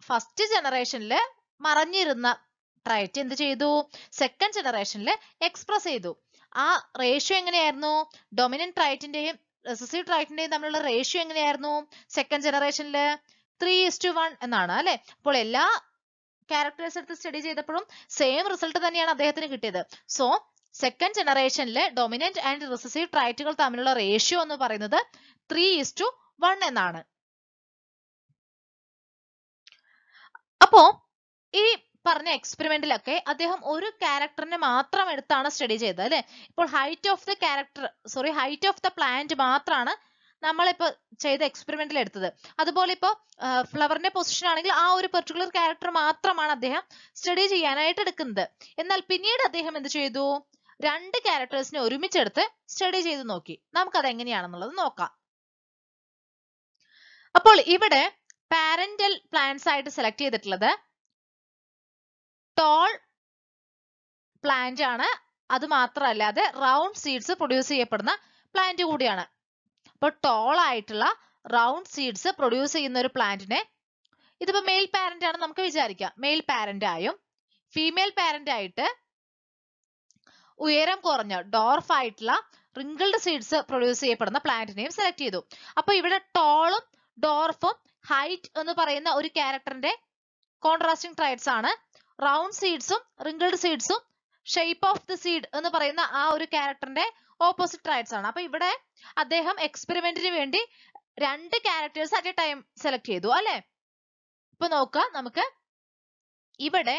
ഫസ്റ്റ് ജനറേഷനിൽ മറഞ്ഞിരുന്ന ട്രൈറ്റ് എന്ത് ചെയ്തു? സെക്കൻഡ് ജനറേഷനിൽ എക്സ്പ്രസ് ചെയ്തു. ആ റേഷ്യോ എങ്ങനെയായിരുന്നു? ഡൊമിനന്റ് ട്രൈറ്റിന്റെയും റിസസീവ് ട്രൈറ്റിന്റെയും തമ്മിലുള്ള റേഷ്യോ എങ്ങനെയായിരുന്നു? സെക്കൻഡ് ജനറേഷനിൽ 3:1 എന്നാണ് അല്ലെ. അപ്പോൾ എല്ലാ ക്യാരക്ടേഴ്സ് എടുത്ത് സ്റ്റഡി ചെയ്തപ്പോഴും സെയിം റിസൾട്ട് തന്നെയാണ് അദ്ദേഹത്തിന് കിട്ടിയത്. സോ സെക്കൻഡ് ജനറേഷനിൽ ഡൊമിനന്റ് ആൻഡ് റിസസീവ് ട്രൈറ്റുകൾ തമ്മിലുള്ള റേഷ്യോ എന്ന് പറയുന്നത് 3:1 എന്നാണ്. അപ്പോ ഈ പറഞ്ഞ എക്സ്പെരിമെന്റിലൊക്കെ അദ്ദേഹം ഒരു ക്യാരക്ടറിനെ മാത്രം എടുത്താണ് സ്റ്റഡി ചെയ്തത് അല്ലെ. ഇപ്പോൾ ഹൈറ്റ് ഓഫ് ദ പ്ലാന്റ് മാത്രമാണ് നമ്മളിപ്പോ ചെയ്ത എക്സ്പെരിമെന്റിൽ എടുത്തത്. അതുപോലെ ഇപ്പോ ഫ്ലവറിന്റെ പൊസിഷൻ ആണെങ്കിൽ ആ ഒരു പെർട്ടിക്കുലർ ക്യാരക്ടർ മാത്രമാണ് അദ്ദേഹം സ്റ്റഡി ചെയ്യാനായിട്ട് എടുക്കുന്നത്. എന്നാൽ പിന്നീട് അദ്ദേഹം എന്ത് ചെയ്തു, രണ്ട് ക്യാരക്ടേഴ്സിനെ ഒരുമിച്ചെടുത്ത് സ്റ്റഡി ചെയ്ത് നോക്കി. നമുക്കത് എങ്ങനെയാണെന്നുള്ളത് നോക്കാം. അപ്പോൾ ഇവിടെ പാരന്റൽ പ്ലാന്റ്സ് ആയിട്ട് സെലക്ട് ചെയ്തിട്ടുള്ളത് ടോൾ പ്ലാന്റ് ആണ്. അത് മാത്രമല്ലാതെ റൗണ്ട് സീഡ്സ് പ്രൊഡ്യൂസ് ചെയ്യപ്പെടുന്ന പ്ലാന്റ് കൂടിയാണ്. അപ്പോൾ ടോൾ ആയിട്ടുള്ള റൗണ്ട് സീഡ്സ് പ്രൊഡ്യൂസ് ചെയ്യുന്ന ഒരു പ്ലാന്റിനെ, ഇതിപ്പോ മെയിൽ പാരന്റ് ആണ് നമുക്ക് വിചാരിക്കാം, മെയിൽ പാരന്റ് ആയും ഫീമെയിൽ പാരന്റ് ആയിട്ട് ഉയരം കുറഞ്ഞ ഡോർഫ് ആയിട്ടുള്ള റിങ്കിൾഡ് സീഡ്സ് പ്രൊഡ്യൂസ് ചെയ്യപ്പെടുന്ന പ്ലാന്റിനെയും സെലക്ട് ചെയ്തു. അപ്പൊ ഇവിടെ ടോളും ഡോർഫും ഹൈറ്റ് എന്ന് പറയുന്ന ഒരു ക്യാരക്ടറിന്റെ കോൺട്രാസ്റ്റിംഗ് ട്രൈറ്റ്സ് ആണ്. റൗണ്ട് സീഡ്സും റിങ്കിൾഡ് സീഡ്സും ഷേപ്പ് ഓഫ് ദി സീഡ് എന്ന് പറയുന്ന ആ ഒരു ക്യാരക്ടറിന്റെ ഓപ്പോസിറ്റ് ട്രൈറ്റ്സ് ആണ്. അപ്പൊ ഇവിടെ അദ്ദേഹം എക്സ്പെരിമെന്റിന് വേണ്ടി രണ്ട് characters at A time select ചെയ്തു അല്ലെ. ഇപ്പൊ നോക്കുക, നമുക്ക് ഇവിടെ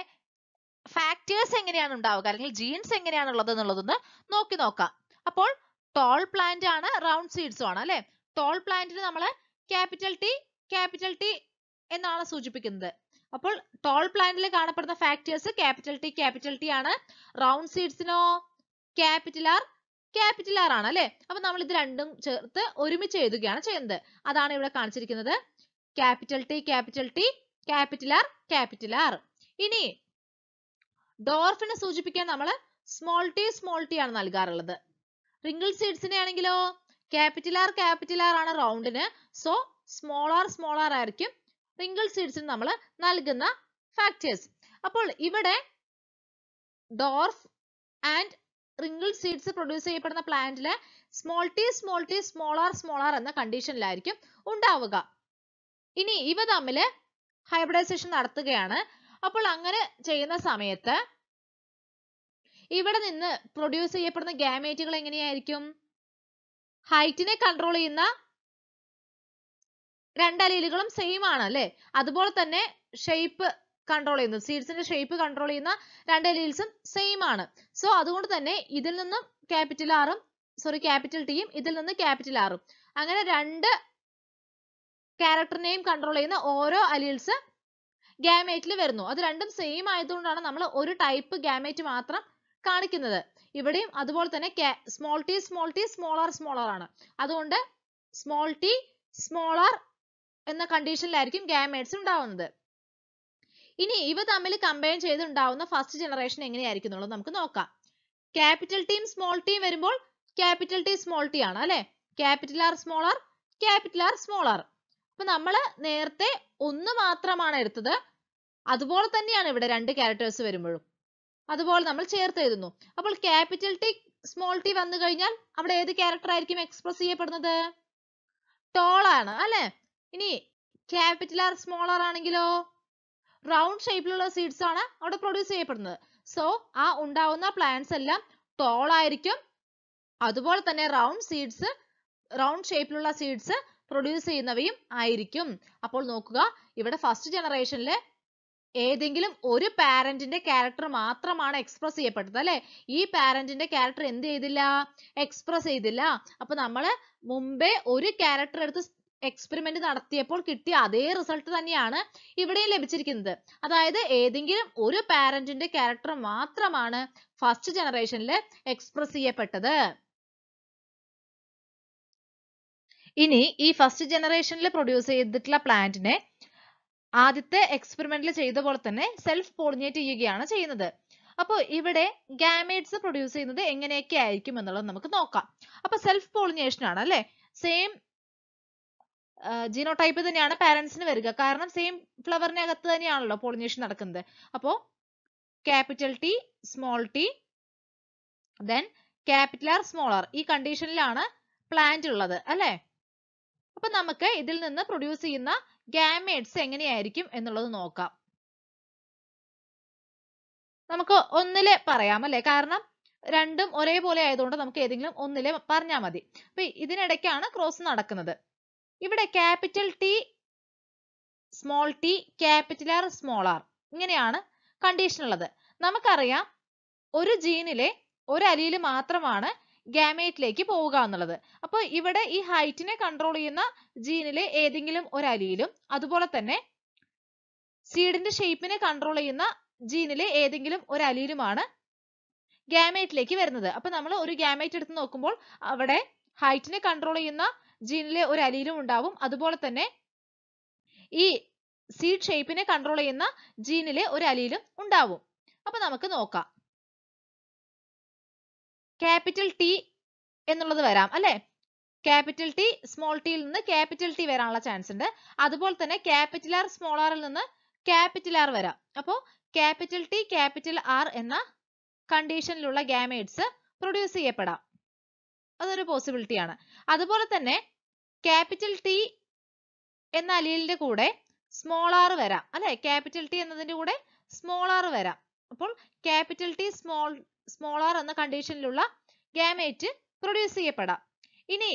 ഫാക്ടേഴ്സ് എങ്ങനെയാണ് ഉണ്ടാവുക അല്ലെങ്കിൽ ജീൻസ് എങ്ങനെയാണ് ഉള്ളത് എന്നുള്ളതൊന്ന് നോക്കി നോക്കാം. അപ്പോൾ ടോൾ പ്ലാന്റ് ആണ്, റൗണ്ട് സീഡ്സും ആണ് അല്ലെ. ടോൾ പ്ലാന്റിന് നമ്മൾ ക്യാപിറ്റൽ ടി എന്നാണ് സൂചിപ്പിക്കുന്നത്. അപ്പോൾ ടോൾ പ്ലാന്റിൽ കാണപ്പെടുന്ന ഫാക്ടേഴ്സ് ക്യാപിറ്റൽ ടി ആണ്. റൗണ്ട് സീഡ്സിനോ ക്യാപിറ്റൽ ആർ ആണ് അല്ലെ. അപ്പൊ നമ്മൾ ഇത് രണ്ടും ചേർത്ത് ഒരുമിച്ച് എഴുതുകയാണ് ചെയ്യുന്നത്. അതാണ് ഇവിടെ കാണിച്ചിരിക്കുന്നത്. Capital T capital R. ഇനി ഡോർഫിനെ സൂചിപ്പിക്കാൻ നമ്മൾ സ്മോൾ ടി ആണ് നൽകാറുള്ളത്. റിങ്കിൾ സീഡ്സിനെ ആണെങ്കിലോ ക്യാപിറ്റൽ ആർ ആണ് റൗണ്ടിന്. സോ സ്മോൾ ആർ ആയിരിക്കും റിങ്കിൾ സീഡ്സിന് നമ്മൾ നൽകുന്ന ഫാക്ടേഴ്സ്. അപ്പോൾ ഇവിടെ dwarf and wrinkle seeds produce ചെയ്യപ്പെടുന്ന പ്ലാന്റിലെ സ്മോൾ ആർ എന്ന കണ്ടീഷനിലായിരിക്കും ഉണ്ടാവുക. ഇനി ഇവ തമ്മിൽ ഹൈബ്രിഡൈസേഷൻ നടത്തുകയാണ്. അപ്പോൾ അങ്ങനെ ചെയ്യുന്ന സമയത്ത് ഇവിടെ നിന്ന് പ്രൊഡ്യൂസ് ചെയ്യപ്പെടുന്ന ഗാമേറ്റുകൾ എങ്ങനെയായിരിക്കും? ഹൈറ്റിനെ കൺട്രോൾ ചെയ്യുന്ന രണ്ട് അലീലുകളും സെയിം ആണ് അല്ലെ. അതുപോലെ തന്നെ ഷേപ്പ് കൺട്രോൾ ചെയ്യുന്നത്, സീഡ്സിന്റെ ഷേപ്പ് കൺട്രോൾ ചെയ്യുന്ന രണ്ട് അലീൽസും സെയിം ആണ്. സോ അതുകൊണ്ട് തന്നെ ഇതിൽ നിന്നും ക്യാപിറ്റൽ ടിയും ഇതിൽ നിന്ന് ക്യാപിറ്റൽ ആറും, അങ്ങനെ രണ്ട് ക്യാരക്ടറിനെയും കൺട്രോൾ ചെയ്യുന്ന ഓരോ അലീൽസ് ഗാമേറ്റിൽ വരുന്നു. അത് രണ്ടും സെയിം ആയതുകൊണ്ടാണ് നമ്മൾ ഒരു ടൈപ്പ് ഗാമേറ്റ് മാത്രം കാണിക്കുന്നത്. ഇവിടെയും അതുപോലെ തന്നെ സ്മോൾ ടി സ്മോൾ ആർ ആണ്. അതുകൊണ്ട് സ്മോൾ ആർ എന്ന കണ്ടീഷനിലായിരിക്കും ഗാമേറ്റ്സ് ഉണ്ടാവുന്നത്. ഇനി ഇവ തമ്മിൽ കമ്പൈൻ ചെയ്ത് ഉണ്ടാവുന്ന ഫസ്റ്റ് ജനറേഷൻ എങ്ങനെയായിരിക്കും എന്നുള്ളത് നമുക്ക് നോക്കാം. ക്യാപിറ്റൽ ടിയും സ്മോൾ ടിയും വരുമ്പോൾ ക്യാപിറ്റൽ ടി സ്മോൾ ടി ആണ് അല്ലെ. Capital R small R. അപ്പൊ നമ്മൾ നേരത്തെ ഒന്ന് മാത്രമാണ് എടുത്തത്, അതുപോലെ തന്നെയാണ് ഇവിടെ രണ്ട് ക്യാരക്ടേഴ്സ് വരുമ്പോഴും അതുപോലെ നമ്മൾ ചേർത്ത് എഴുതുന്നു. അപ്പോൾ ക്യാപിറ്റൽ ടി സ്മോൾ ടി വന്നു കഴിഞ്ഞാൽ അവിടെ ഏത് ക്യാരക്ടർ ആയിരിക്കും എക്സ്പ്രസ് ചെയ്യപ്പെടുന്നത്? ടോൾ ആണ് അല്ലെ. ഇനി ക്യാപിറ്റൽ ആർ സ്മോൾ ആർ ആണെങ്കിലോ റൗണ്ട് ഷേപ്പിലുള്ള സീഡ്സ് ആണ് അവിടെ പ്രൊഡ്യൂസ് ചെയ്യപ്പെടുന്നത്. സോ ആ ഉണ്ടാവുന്ന പ്ലാന്റ്സ് എല്ലാം ടോൾ ആയിരിക്കും. അതുപോലെ തന്നെ റൗണ്ട് ഷേപ്പിലുള്ള സീഡ്സ് പ്രൊഡ്യൂസ് ചെയ്യുന്നവയും ആയിരിക്കും. അപ്പോൾ നോക്കുക, ഇവിടെ ഫസ്റ്റ് ജനറേഷനിൽ ഏതെങ്കിലും ഒരു പാരന്റിന്റെ ക്യാരക്ടർ മാത്രമാണ് എക്സ്പ്രസ് ചെയ്യപ്പെട്ടത് അല്ലെ. ഈ പാരന്റിന്റെ ക്യാരക്ടർ എന്ത് ചെയ്തില്ല? എക്സ്പ്രസ് ചെയ്തില്ല. അപ്പൊ നമ്മൾ മുമ്പേ ഒരു ക്യാരക്ടർ എടുത്ത് എക്സ്പെരിമെന്റ് നടത്തിയപ്പോൾ കിട്ടിയ അതേ റിസൾട്ട് തന്നെയാണ് ഇവിടെയും ലഭിച്ചിരിക്കുന്നത്. അതായത് ഏതെങ്കിലും ഒരു പാരന്റിന്റെ ക്യാരക്ടർ മാത്രമാണ് ഫസ്റ്റ് ജനറേഷനിൽ എക്സ്പ്രസ് ചെയ്യപ്പെട്ടത്. ഇനി ഈ ഫസ്റ്റ് ജനറേഷനിൽ പ്രൊഡ്യൂസ് ചെയ്തിട്ടുള്ള പ്ലാന്റിനെ ആദ്യത്തെ എക്സ്പെരിമെന്റിൽ ചെയ്ത പോലെ തന്നെ സെൽഫ് പോളിനേറ്റ് ചെയ്യുകയാണ് ചെയ്യുന്നത്. അപ്പോൾ ഇവിടെ ഗാമേറ്റ്സ് പ്രൊഡ്യൂസ് ചെയ്യുന്നത് എങ്ങനെയൊക്കെ ആയിരിക്കും എന്നുള്ളത് നമുക്ക് നോക്കാം. അപ്പൊ സെൽഫ് പോളിനേഷൻ ആണ് അല്ലെ. സെയിം ജീനോടൈപ്പ് തന്നെയാണ് പാരന്റ്സിന് വരിക, കാരണം സെയിം ഫ്ലവറിനകത്ത് തന്നെയാണല്ലോ പോളിനേഷൻ നടക്കുന്നത്. അപ്പോ capital T small T then capital R small R, ഈ കണ്ടീഷനിലാണ് പ്ലാന്റ് ഉള്ളത് അല്ലെ. അപ്പൊ നമുക്ക് ഇതിൽ നിന്ന് പ്രൊഡ്യൂസ് ചെയ്യുന്ന ഗാമേറ്റ്സ് എങ്ങനെയായിരിക്കും എന്നുള്ളത് നോക്കാം. നമുക്ക് ഒന്നിലെ പറയാം അല്ലെ, കാരണം രണ്ടും ഒരേപോലെ ആയതുകൊണ്ട് നമുക്ക് ഏതെങ്കിലും ഒന്നിലെ പറഞ്ഞാൽ മതി. അപ്പൊ ഇതിനിടയ്ക്കാണ് ക്രോസ് നടക്കുന്നത്. ഇവിടെ capital T small T capital R small R ഇങ്ങനെയാണ് കണ്ടീഷൻ ഉള്ളത്. നമുക്കറിയാം ഒരു ജീനിലെ ഒരു അലീൽ മാത്രമാണ് ഗാമേറ്റിലേക്ക് പോവുക എന്നുള്ളത്. അപ്പോൾ ഇവിടെ ഈ ഹൈറ്റിനെ കൺട്രോൾ ചെയ്യുന്ന ജീനിലെ ഏതെങ്കിലും ഒരു അലീലും അതുപോലെ തന്നെ സീഡിന്റെ ഷേപ്പിനെ കൺട്രോൾ ചെയ്യുന്ന ജീനിലെ ഏതെങ്കിലും ഒരു അലീലുമാണ് ഗാമേറ്റിലേക്ക് വരുന്നത്. അപ്പൊ നമ്മൾ ഒരു ഗാമേറ്റ് എടുത്ത് നോക്കുമ്പോൾ അവിടെ ഹൈറ്റിനെ കൺട്രോൾ ചെയ്യുന്ന ജീനിലെ ഒരു അലീലും ഉണ്ടാവും, അതുപോലെ തന്നെ ഈ സീഡ് ഷേപ്പിനെ കൺട്രോൾ ചെയ്യുന്ന ജീനിലെ ഒരു അലീലും ഉണ്ടാവും. അപ്പൊ നമുക്ക് നോക്കാം. ക്യാപിറ്റൽ ടി എന്നുള്ളത് വരാം അല്ലെ. ക്യാപിറ്റൽ ടി സ്മോൾ ടിയിൽ നിന്ന് ക്യാപിറ്റൽ ടി വരാനുള്ള ചാൻസ് ഉണ്ട്. അതുപോലെ തന്നെ ക്യാപിറ്റൽ ആർ സ്മോൾ ആറിൽ നിന്ന് ക്യാപിറ്റൽ ആർ വരാം. അപ്പോൾ ക്യാപിറ്റൽ ടി ക്യാപിറ്റൽ ആർ എന്ന കണ്ടീഷനിലുള്ള ഗാമേറ്റ്സ് പ്രൊഡ്യൂസ് ചെയ്യപ്പെടാം. അതൊരു പോസിബിലിറ്റി ആണ്. അതുപോലെ തന്നെ ക്യാപിറ്റൽ ടി എന്ന അലീലിന്റെ കൂടെ സ്മോൾ ആർ വരാം അല്ലെ. ക്യാപിറ്റൽ ടി എന്നതിന്റെ കൂടെ സ്മോൾ ആർ വരാം. അപ്പോൾ ക്യാപിറ്റൽ ടി സ്മോൾ ആർ എന്ന കണ്ടീഷനിലുള്ള ഗാമേറ്റ് പ്രൊഡ്യൂസ് ചെയ്യപ്പെടാം. ഇനി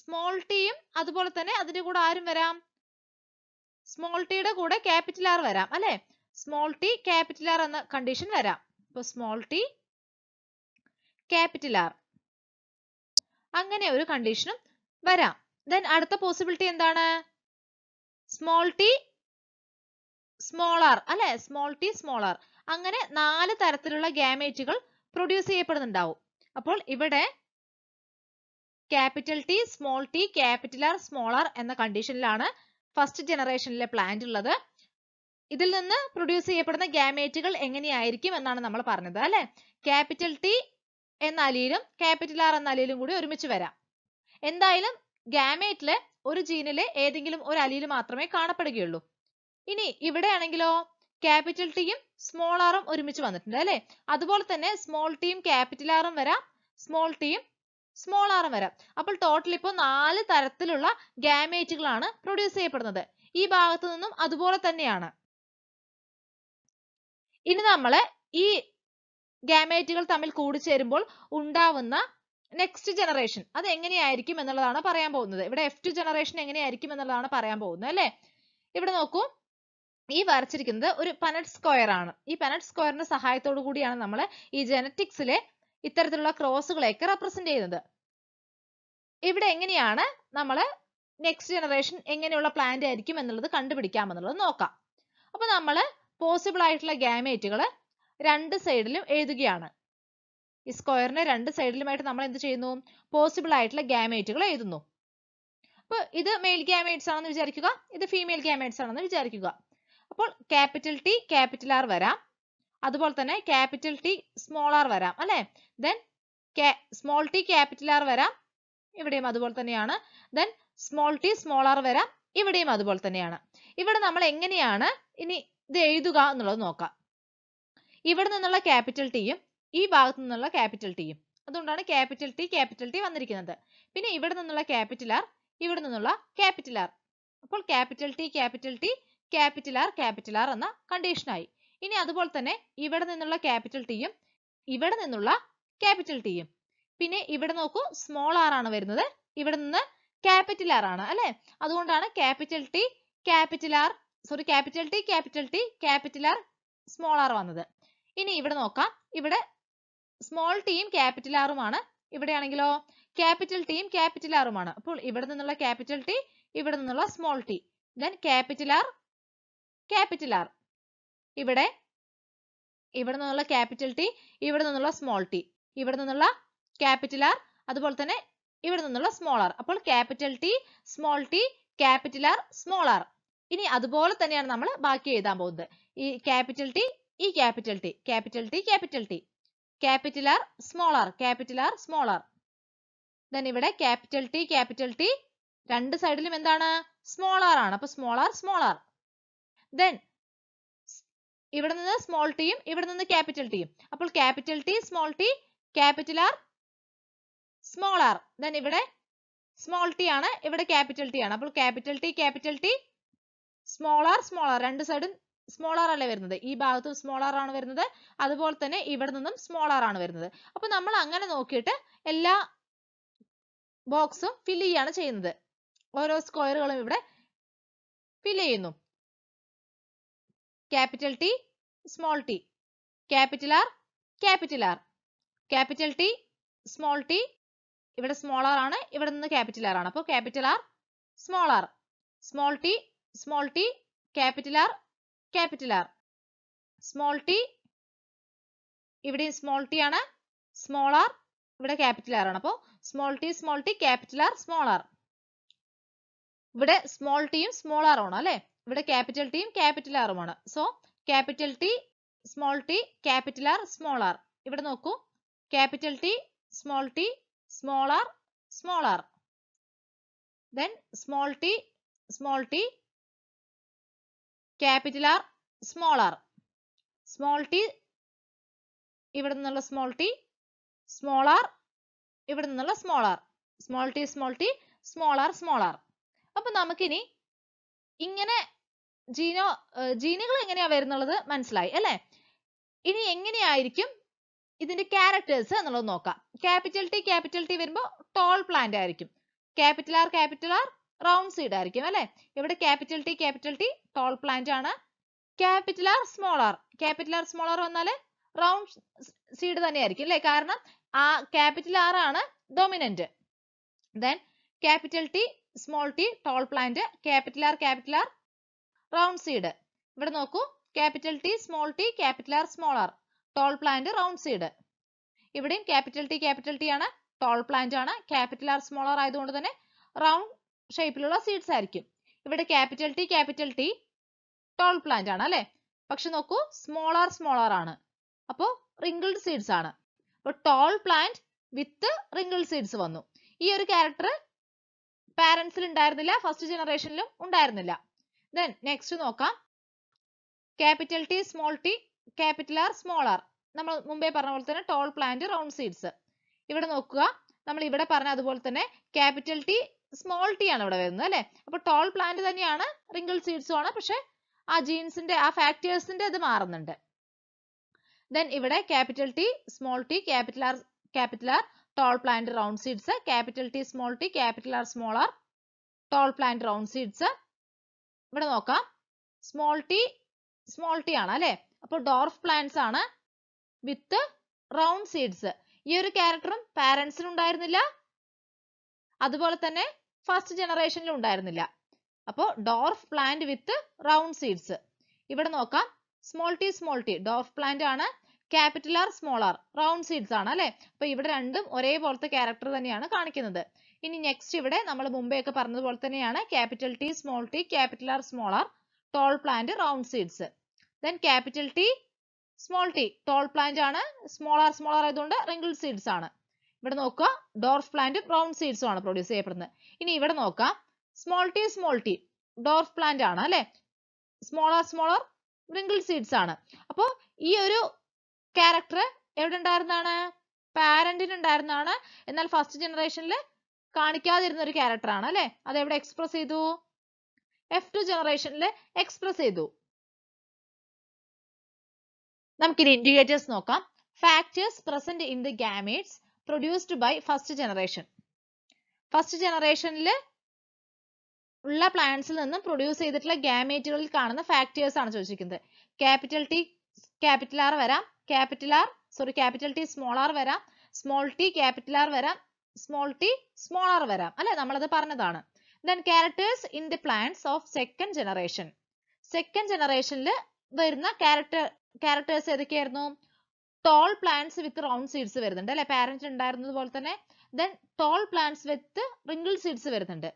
സ്മോൾ ടിയും അതുപോലെ തന്നെ അതിന്റെ കൂടെ ആരും വരാം, സ്മോൾ ടിയുടെ കൂടെ ക്യാപിറ്റൽ ആർ വരാം അല്ലെ. സ്മോൾ ടി ക്യാപിറ്റൽ ആർ എന്ന കണ്ടീഷൻ വരാം. ഇപ്പൊ സ്മോൾ ടി ക്യാപിറ്റൽ ആർ അങ്ങനെ ഒരു കണ്ടീഷനും വരാം. ദെൻ അടുത്ത പോസിബിലിറ്റി എന്താണ്? സ്മോൾ ടി സ്മോൾ ആർ അല്ലെ. സ്മോൾ ടി സ്മോൾ ആർ അങ്ങനെ 4 തരത്തിലുള്ള ഗാമേറ്റുകൾ പ്രൊഡ്യൂസ് ചെയ്യപ്പെടുന്നുണ്ടാവും. അപ്പോൾ ഇവിടെ capital T small T capital R small R എന്ന കണ്ടീഷനിലാണ് ഫസ്റ്റ് ജനറേഷനിലെ പ്ലാന്റ് ഉള്ളത്. ഇതിൽ നിന്ന് പ്രൊഡ്യൂസ് ചെയ്യപ്പെടുന്ന ഗാമേറ്റുകൾ എങ്ങനെയായിരിക്കും എന്നാണ് നമ്മൾ പറഞ്ഞത് അല്ലെ. ക്യാപിറ്റൽ ടി എന്ന അലീലും ക്യാപിറ്റൽ ആർ എന്ന അലീലും കൂടി ഒരുമിച്ച് വരാം. എന്തായാലും ഗാമേറ്റിലെ ഒരു ജീനിലെ ഏതെങ്കിലും ഒരു അലീൽ മാത്രമേ കാണപ്പെടുകയുള്ളൂ. ഇനി ഇവിടെ ആണെങ്കിലോ ക്യാപിറ്റൽ ടിയും സ്മോൾ ആറും ഒരുമിച്ച് വന്നിട്ടുണ്ട് അല്ലെ. അതുപോലെ തന്നെ സ്മോൾ ടിയും ക്യാപിറ്റൽ ആറും വരാം, സ്മോൾ ടിയും സ്മോൾ ആറും വരാം. അപ്പോൾ ടോട്ടൽ ഇപ്പോൾ 4 തരത്തിലുള്ള ഗാമേറ്റുകളാണ് പ്രൊഡ്യൂസ് ചെയ്യപ്പെടുന്നത്. ഈ ഭാഗത്തു നിന്നും അതുപോലെ തന്നെയാണ്. ഇനി നമ്മൾ ഈ ഗാമേറ്റുകൾ തമ്മിൽ കൂടിച്ചേരുമ്പോൾ ഉണ്ടാവുന്ന നെക്സ്റ്റ് ജനറേഷൻ അത് എങ്ങനെയായിരിക്കും എന്നുള്ളതാണ് പറയാൻ പോകുന്നത്. ഇവിടെ F2 ജനറേഷൻ എങ്ങനെയായിരിക്കും എന്നുള്ളതാണ് പറയാൻ പോകുന്നത് അല്ലെ. ഇവിടെ നോക്കൂ, ഈ വരച്ചിരിക്കുന്നത് ഒരു പനറ്റ് സ്ക്വയർ ആണ്. ഈ പനറ്റ് സ്ക്വയറിന്റെ സഹായത്തോടു കൂടിയാണ് നമ്മൾ ഈ ജനറ്റിക്സിലെ ഇത്തരത്തിലുള്ള ക്രോസുകളെയൊക്കെ റെപ്രസെന്റ് ചെയ്യുന്നത്. ഇവിടെ എങ്ങനെയാണ് നമ്മൾ നെക്സ്റ്റ് ജനറേഷൻ എങ്ങനെയുള്ള പ്ലാന്റ് ആയിരിക്കും എന്നുള്ളത് കണ്ടുപിടിക്കാം എന്നുള്ളത് നോക്കാം. അപ്പൊ നമ്മൾ പോസിബിൾ ആയിട്ടുള്ള ഗാമേറ്റുകൾ രണ്ട് സൈഡിലും എഴുതുകയാണ്. ഈ സ്ക്വയറിന്റെ രണ്ട് സൈഡിലുമായിട്ട് നമ്മൾ എന്ത് ചെയ്യുന്നു? പോസിബിൾ ആയിട്ടുള്ള ഗാമേറ്റുകൾ എഴുതുന്നു. അപ്പൊ ഇത് മെയിൽ ഗാമേറ്റ്സ് ആണെന്ന് വിചാരിക്കുക, ഇത് ഫീമെയിൽ ഗാമേറ്റ്സ് ആണെന്ന് വിചാരിക്കുക. അപ്പോൾ ക്യാപിറ്റൽ ടി ക്യാപിറ്റൽ ആർ വരാം, അതുപോലെ തന്നെ ക്യാപിറ്റൽ ടി സ്മോൾ ആർ വരാം അല്ലെ. Then small T capital R വരാം, ഇവിടെയും അതുപോലെ തന്നെയാണ്. Then small T small R വരാം, ഇവിടെയും അതുപോലെ തന്നെയാണ്. ഇവിടെ നമ്മൾ എങ്ങനെയാണ് ഇനി ഇത് എഴുതുക എന്നുള്ളത് നോക്കാം. ഇവിടെ നിന്നുള്ള ക്യാപിറ്റൽ ടിയും ഈ ഭാഗത്തു നിന്നുള്ള ക്യാപിറ്റൽ ടിയും, അതുകൊണ്ടാണ് ക്യാപിറ്റൽ ടി വന്നിരിക്കുന്നത്. പിന്നെ ഇവിടെ നിന്നുള്ള ക്യാപിറ്റൽ ആർ, ഇവിടെ നിന്നുള്ള ക്യാപിറ്റൽ ആർ. അപ്പോൾ ക്യാപിറ്റൽ ടി ക്യാപിറ്റൽ ആർ എന്ന കണ്ടീഷനായി. ഇനി അതുപോലെ തന്നെ ഇവിടെ നിന്നുള്ള ക്യാപിറ്റൽ ടിയും ഇവിടെ നിന്നുള്ള ക്യാപിറ്റൽ ടിയും. പിന്നെ ഇവിടെ നോക്കൂ, സ്മോൾ ആർ ആണ് വരുന്നത്, ഇവിടെ നിന്ന് ക്യാപിറ്റൽ ആർ ആണ് അല്ലെ. അതുകൊണ്ടാണ് capital T capital R small R വന്നത്. ഇനി ഇവിടെ നോക്കാം, ഇവിടെ സ്മോൾ ടിയും ക്യാപിറ്റൽ ആറുമാണ്, ഇവിടെ ആണെങ്കിലോ ക്യാപിറ്റൽ ടിയും ക്യാപിറ്റൽ ആറുമാണ്. അപ്പോൾ ഇവിടെ നിന്നുള്ള ക്യാപിറ്റൽ ടി, ഇവിടെ നിന്നുള്ള small T, then capital R, ഇവിടെ നിന്നുള്ള ക്യാപിറ്റൽ ടി, ഇവിടെ നിന്നുള്ള സ്മോൾ ടി, ഇവിടെ നിന്നുള്ള ക്യാപിറ്റൽ ആർ, അതുപോലെ തന്നെ ഇവിടെ നിന്നുള്ള സ്മോൾ ആർ. അപ്പോൾ capital T small T capital R small R. ഇനി അതുപോലെ തന്നെയാണ് നമ്മൾ ബാക്കി എഴുതാൻ പോകുന്നത്. ഈ ക്യാപിറ്റൽ ടി, ഈ capital T, capital R small R. Then ഇവിടെ ക്യാപിറ്റൽ ടി രണ്ട് സൈഡിലും എന്താണ്? സ്മോൾ ആർ ആണ്. അപ്പൊ സ്മോൾ ആർ. ദെൻ ഇവിടെ നിന്ന് സ്മോൾ ടിയും ഇവിടെ നിന്ന് ക്യാപിറ്റൽ ടിയും. അപ്പോൾ capital T small T capital R small R. Then ഇവിടെ സ്മോൾ ടി ആണ്, ഇവിടെ ക്യാപിറ്റൽ ടി ആണ്. അപ്പോൾ ക്യാപിറ്റൽ ടി സ്മോൾ ആർ രണ്ട് സൈഡും സ്മോൾ ആർ അല്ലേ വരുന്നത്, ഈ ഭാഗത്തും സ്മോൾ ആർ ആണ് വരുന്നത്, അതുപോലെ തന്നെ ഇവിടെ നിന്നും സ്മോൾ ആർ ആണ് വരുന്നത്. അപ്പൊ നമ്മൾ അങ്ങനെ നോക്കിയിട്ട് എല്ലാ ബോക്സും ഫിൽ ചെയ്യാണ് ചെയ്യുന്നത്. ഓരോ സ്ക്വയറുകളും ഇവിടെ ഫിൽ ചെയ്യുന്നു. Capital T small T, capital R capital R, capital T small T, ഇവിടെ സ്മോൾ ആർ ആണ്, ഇവിടെ നിന്ന് ക്യാപിറ്റൽ ആർ ആണ്. അപ്പോൾ capital R small R, small T capital R capital R, small T ഇവിടെയും സ്മോൾ ടി ആണ്, സ്മോൾ ആർ ഇവിടെ capital R ആണ്. അപ്പോൾ small T capital R small R. ഇവിടെ സ്മോൾ ടിയും സ്മോൾ ആറും ആണ് അല്ലെ, ഇവിടെ ക്യാപിറ്റൽ ടിയും ക്യാപിറ്റൽ ആറുമാണ്. So capital T small T capital R small R. ഇവിടെ നോക്കൂ, capital T small R small R, then small T capital R small R, small T ഇവിടെ നിന്നുള്ള സ്മോൾ ടി, സ്മോൾ ആർ ഇവിടെ നിന്നുള്ള small R, small T small R. അപ്പൊ നമുക്കിനി ഇങ്ങനെ ജീനുകൾ എങ്ങനെയാ വരുന്നുള്ളത് മനസ്സിലായി അല്ലെ. ഇനി എങ്ങനെയായിരിക്കും ഇതിന്റെ ക്യാരക്ടേഴ്സ് എന്നുള്ളത് നോക്കാം. ക്യാപിറ്റൽ ടി വരുമ്പോൾ ടോൾ പ്ലാന്റ് ആയിരിക്കും. ക്യാപിറ്റൽ ആർ റൗണ്ട് സീഡ് ആയിരിക്കും അല്ലെ. ഇവിടെ ക്യാപിറ്റൽ ടി ടോൾ പ്ലാന്റ് ആണ്. ക്യാപിറ്റൽ ആർ സ്മോൾ ആർ വന്നാല് റൗണ്ട് സീഡ് തന്നെ ആയിരിക്കും അല്ലെ, കാരണം ആ ക്യാപിറ്റൽ ആർ ആണ് dominant. Then capital T small T tall plant, capital R round seed. ഇവിടെ നോക്കൂ, capital T capital R small R, tall plant round seed. ഇവിടെയും ക്യാപിറ്റൽ ടി ആണ്, ടോൾ പ്ലാന്റ് ആണ്. ക്യാപിറ്റൽ ആർ സ്മോൾ ആർ ആയതുകൊണ്ട് തന്നെ round ഷേപ്പിലുള്ള seeds ആയിരിക്കും. ഇവിടെ ക്യാപിറ്റൽ ടി ടോൾ പ്ലാന്റ് ആണ് അല്ലെ. പക്ഷെ നോക്കൂ, സ്മോൾ ആർ ആണ്, അപ്പോ റിങ്കിൾഡ് സീഡ്സ് ആണ്. അപ്പൊ tall plant with wrinkled seeds വന്നു. ഈ ഒരു ക്യാരക്ടർ പാരന്റ്സിൽ ഉണ്ടായിരുന്നില്ല, ഫസ്റ്റ് ജനറേഷനിലും ഉണ്ടായിരുന്നില്ല. ദെൻ നെക്സ്റ്റ് നോക്കാം, capital T capital R small R. നമ്മൾ മുമ്പേ പറഞ്ഞ പോലെ തന്നെ ടോൾ പ്ലാന്റ് റൗണ്ട് സീഡ്സ്. ഇവിടെ നോക്കുക, നമ്മൾ ഇവിടെ പറഞ്ഞ അതുപോലെ തന്നെ ക്യാപിറ്റൽ ടി സ്മോൾ ടി ആണ് ഇവിടെ വരുന്നത് അല്ലെ. അപ്പൊ ടോൾ പ്ലാന്റ് തന്നെയാണ്, റിങ്കിൾ സീഡ്സും ആണ്, പക്ഷെ ആ ജീൻസിന്റെ ആ ഫാക്ടേഴ്സിന്റെ ഇത് മാറുന്നുണ്ട്. ദെൻ ഇവിടെ capital T small T capital R tall plant round seeds, capital T capital R small R tall plant round seeds. ഇവിടെ നോക്കാം, സ്മോൾ ടി ആണ് അല്ലെ. അപ്പൊ ഡോർഫ് പ്ലാന്റ്സ് ആണ് വിത്ത് റൗണ്ട് സീഡ്സ്. ഈ ഒരു ക്യാരക്ടറും പാരന്റ്സിൽ ഉണ്ടായിരുന്നില്ല, അതുപോലെ തന്നെ ഫസ്റ്റ് ജനറേഷനിലും ഉണ്ടായിരുന്നില്ല. അപ്പോ dwarf plant with round seeds. ഇവിടെ നോക്കാം, സ്മോൾ ടി ഡോർഫ് പ്ലാന്റ് ആണ്, capital R small R round seeds ആണ് അല്ലെ. അപ്പൊ ഇവിടെ രണ്ടും ഒരേപോലത്തെ ക്യാരക്ടർ തന്നെയാണ് കാണിക്കുന്നത്. ഇനി നെക്സ്റ്റ് ഇവിടെ നമ്മൾ മുമ്പേ ഒക്കെ പറഞ്ഞതുപോലെ തന്നെയാണ്, capital T capital R small R tall plant round seeds. Then capital T tall plant ആണ്, സ്മോൾ ആർ ആയതുകൊണ്ട് റിങ്കിൾ സീഡ്സ് ആണ്. ഇവിടെ നോക്കുക, ഡോർഫ് പ്ലാന്റ് റൗണ്ട് സീഡ്സും ആണ് പ്രൊഡ്യൂസ് ചെയ്യപ്പെടുന്നത്. ഇനി ഇവിടെ നോക്കാം, സ്മോൾ ടി ഡോർഫ് പ്ലാന്റ് ആണ് അല്ലെ, സ്മോൾ ആർ റിങ്കിൾ സീഡ്സ് ആണ്. അപ്പോ ഈ ഒരു ക്യാരക്ടർ എവിടെ ഉണ്ടായിരുന്നാണ്, പാരന്റിന് ഉണ്ടായിരുന്നാണ്. എന്നാൽ ഫസ്റ്റ് ജനറേഷനിൽ കാണിക്കാതിരുന്ന ഒരു ക്യാരക്ടർ ആണ് അല്ലെ. അത് എവിടെ എക്സ്പ്രസ് ചെയ്തു, F2 ജനറേഷനിൽ എക്സ്പ്രസ് ചെയ്തു. നമുക്കിനി ഇൻഡിക്കേറ്റേഴ്സ് നോക്കാം. Factors present in the gametes produced by first generation. First ജനറേഷനിൽ ഉള്ള പ്ലാന്റ്സിൽ നിന്നും പ്രൊഡ്യൂസ് ചെയ്തിട്ടുള്ള ഗാമേറ്റുകളിൽ കാണുന്ന ഫാക്ടേഴ്സ് ആണ് ചോദിച്ചിരിക്കുന്നത്. ക്യാപിറ്റൽ ടി ക്യാപിറ്റൽ ആർ വരാം, ക്യാപിറ്റൽ ടി സ്മോൾ ആർ വരാം, സ്മോൾ ടി ക്യാപിറ്റൽ ആർ വരാം, സ്മോൾ ടി സ്മോൾ ആർ വരാം അല്ലെ, നമ്മളത് പറഞ്ഞതാണ്. Then characters in the plants of second generation. Second ജനറേഷനിൽ വരുന്ന ക്യാരക്ടേഴ്സ് ഏതൊക്കെയായിരുന്നു? Tall plants with round seeds വരുന്നുണ്ട് അല്ലെ, പാരന്റ് ഉണ്ടായിരുന്നത് പോലെ തന്നെ. Then tall plants with wrinkle seeds വരുന്നുണ്ട്,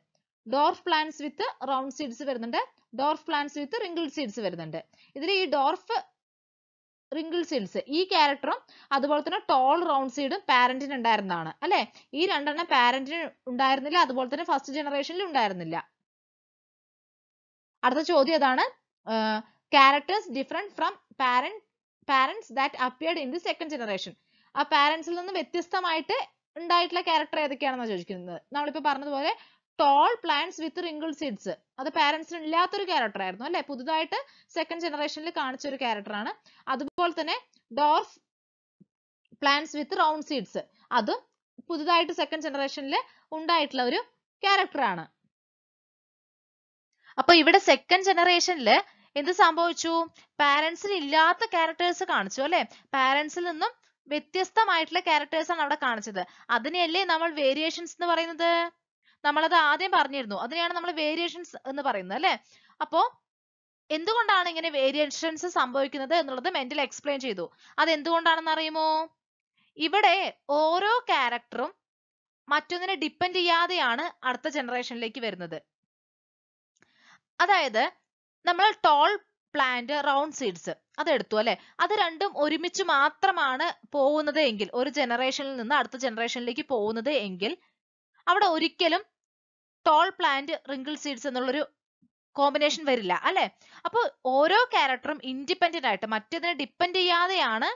dwarf plants with round seeds വരുന്നുണ്ട്, dwarf plants with wrinkle seeds വരുന്നുണ്ട്. ഇതിൽ ഈ ഡോർഫ് റിങ്കിൾ സീഡ്സ് ഈ ക്യാരക്ടറും അതുപോലെ തന്നെ ടോൾ റൗണ്ട് സീഡും പാരന്റിന് ഉണ്ടായിരുന്നതാണ് അല്ലെ. ഈ രണ്ടെണ്ണം പാരന്റിന് ഉണ്ടായിരുന്നില്ല, അതുപോലെ തന്നെ ഫസ്റ്റ് ജനറേഷനിൽ ഉണ്ടായിരുന്നില്ല. അടുത്ത ചോദ്യം അതാണ്, characters different from parents that appeared in the second generation. ആ പാരന്റ്സിൽ നിന്ന് വ്യത്യസ്തമായിട്ട് ഉണ്ടായിട്ടുള്ള ക്യാരക്ടർ ഏതൊക്കെയാണെന്നാണ് ചോദിക്കുന്നത്. നമ്മളിപ്പോ പറഞ്ഞതുപോലെ toll plants with wrinkle seeds അത് പാരന്റ്സിന് ഇല്ലാത്തൊരു ക്യാരക്ടർ ആയിരുന്നു അല്ലെ, പുതുതായിട്ട് സെക്കൻഡ് ജനറേഷനിൽ കാണിച്ച ഒരു ക്യാരക്ടർ ആണ്. അതുപോലെ തന്നെ dwarf plants with round seeds അതും പുതുതായിട്ട് സെക്കൻഡ് ജനറേഷനിൽ ഉണ്ടായിട്ടുള്ള ഒരു ക്യാരക്ടർ ആണ്. അപ്പൊ ഇവിടെ സെക്കൻഡ് ജനറേഷനിൽ എന്ത് സംഭവിച്ചു? പാരന്റ്സിൽ ഇല്ലാത്ത ക്യാരക്ടേഴ്സ് കാണിച്ചു അല്ലെ? പാരന്റ്സിൽ നിന്നും വ്യത്യസ്തമായിട്ടുള്ള ക്യാരക്ടേഴ്സ് ആണ് അവിടെ കാണിച്ചത്. അതിനെയല്ലേ നമ്മൾ വേരിയേഷൻസ് എന്ന് പറയുന്നത്? നമ്മളത് ആദ്യം പറഞ്ഞിരുന്നു. അതിനെയാണ് നമ്മൾ വേരിയേഷൻസ് എന്ന് പറയുന്നത് അല്ലെ? അപ്പോ എന്തുകൊണ്ടാണ് ഇങ്ങനെ വേരിയേഷൻസ് സംഭവിക്കുന്നത് എന്നുള്ളത് മെന്റൽ എക്സ്പ്ലെയിൻ ചെയ്തു. അത് എന്തുകൊണ്ടാണെന്ന് അറിയുമോ? ഇവിടെ ഓരോ ക്യാരക്ടറും മറ്റൊന്നിനെ ഡിപ്പെൻഡ് ചെയ്യാതെയാണ് അടുത്ത ജനറേഷനിലേക്ക് വരുന്നത്. അതായത് നമ്മൾ ടോൾ പ്ലാന്റ്, റൗണ്ട് സീഡ്സ് അത് എടുത്തു അല്ലെ? അത് രണ്ടും ഒരുമിച്ച് മാത്രമാണ് പോകുന്നത് എങ്കിൽ, ഒരു ജനറേഷനിൽ നിന്ന് അടുത്ത ജനറേഷനിലേക്ക് പോകുന്നത് എങ്കിൽ അവിടെ ഒരിക്കലും ടോൾ പ്ലാന്റ്, റിങ്കിൾ സീഡ്സ് എന്നുള്ളൊരു കോമ്പിനേഷൻ വരില്ല അല്ലെ? അപ്പൊ ഓരോ ക്യാരക്ടറും ഇൻഡിപെൻഡന്റ് ആയിട്ട് മറ്റേതിനെ ഡിപ്പെൻഡ് ചെയ്യാതെയാണ്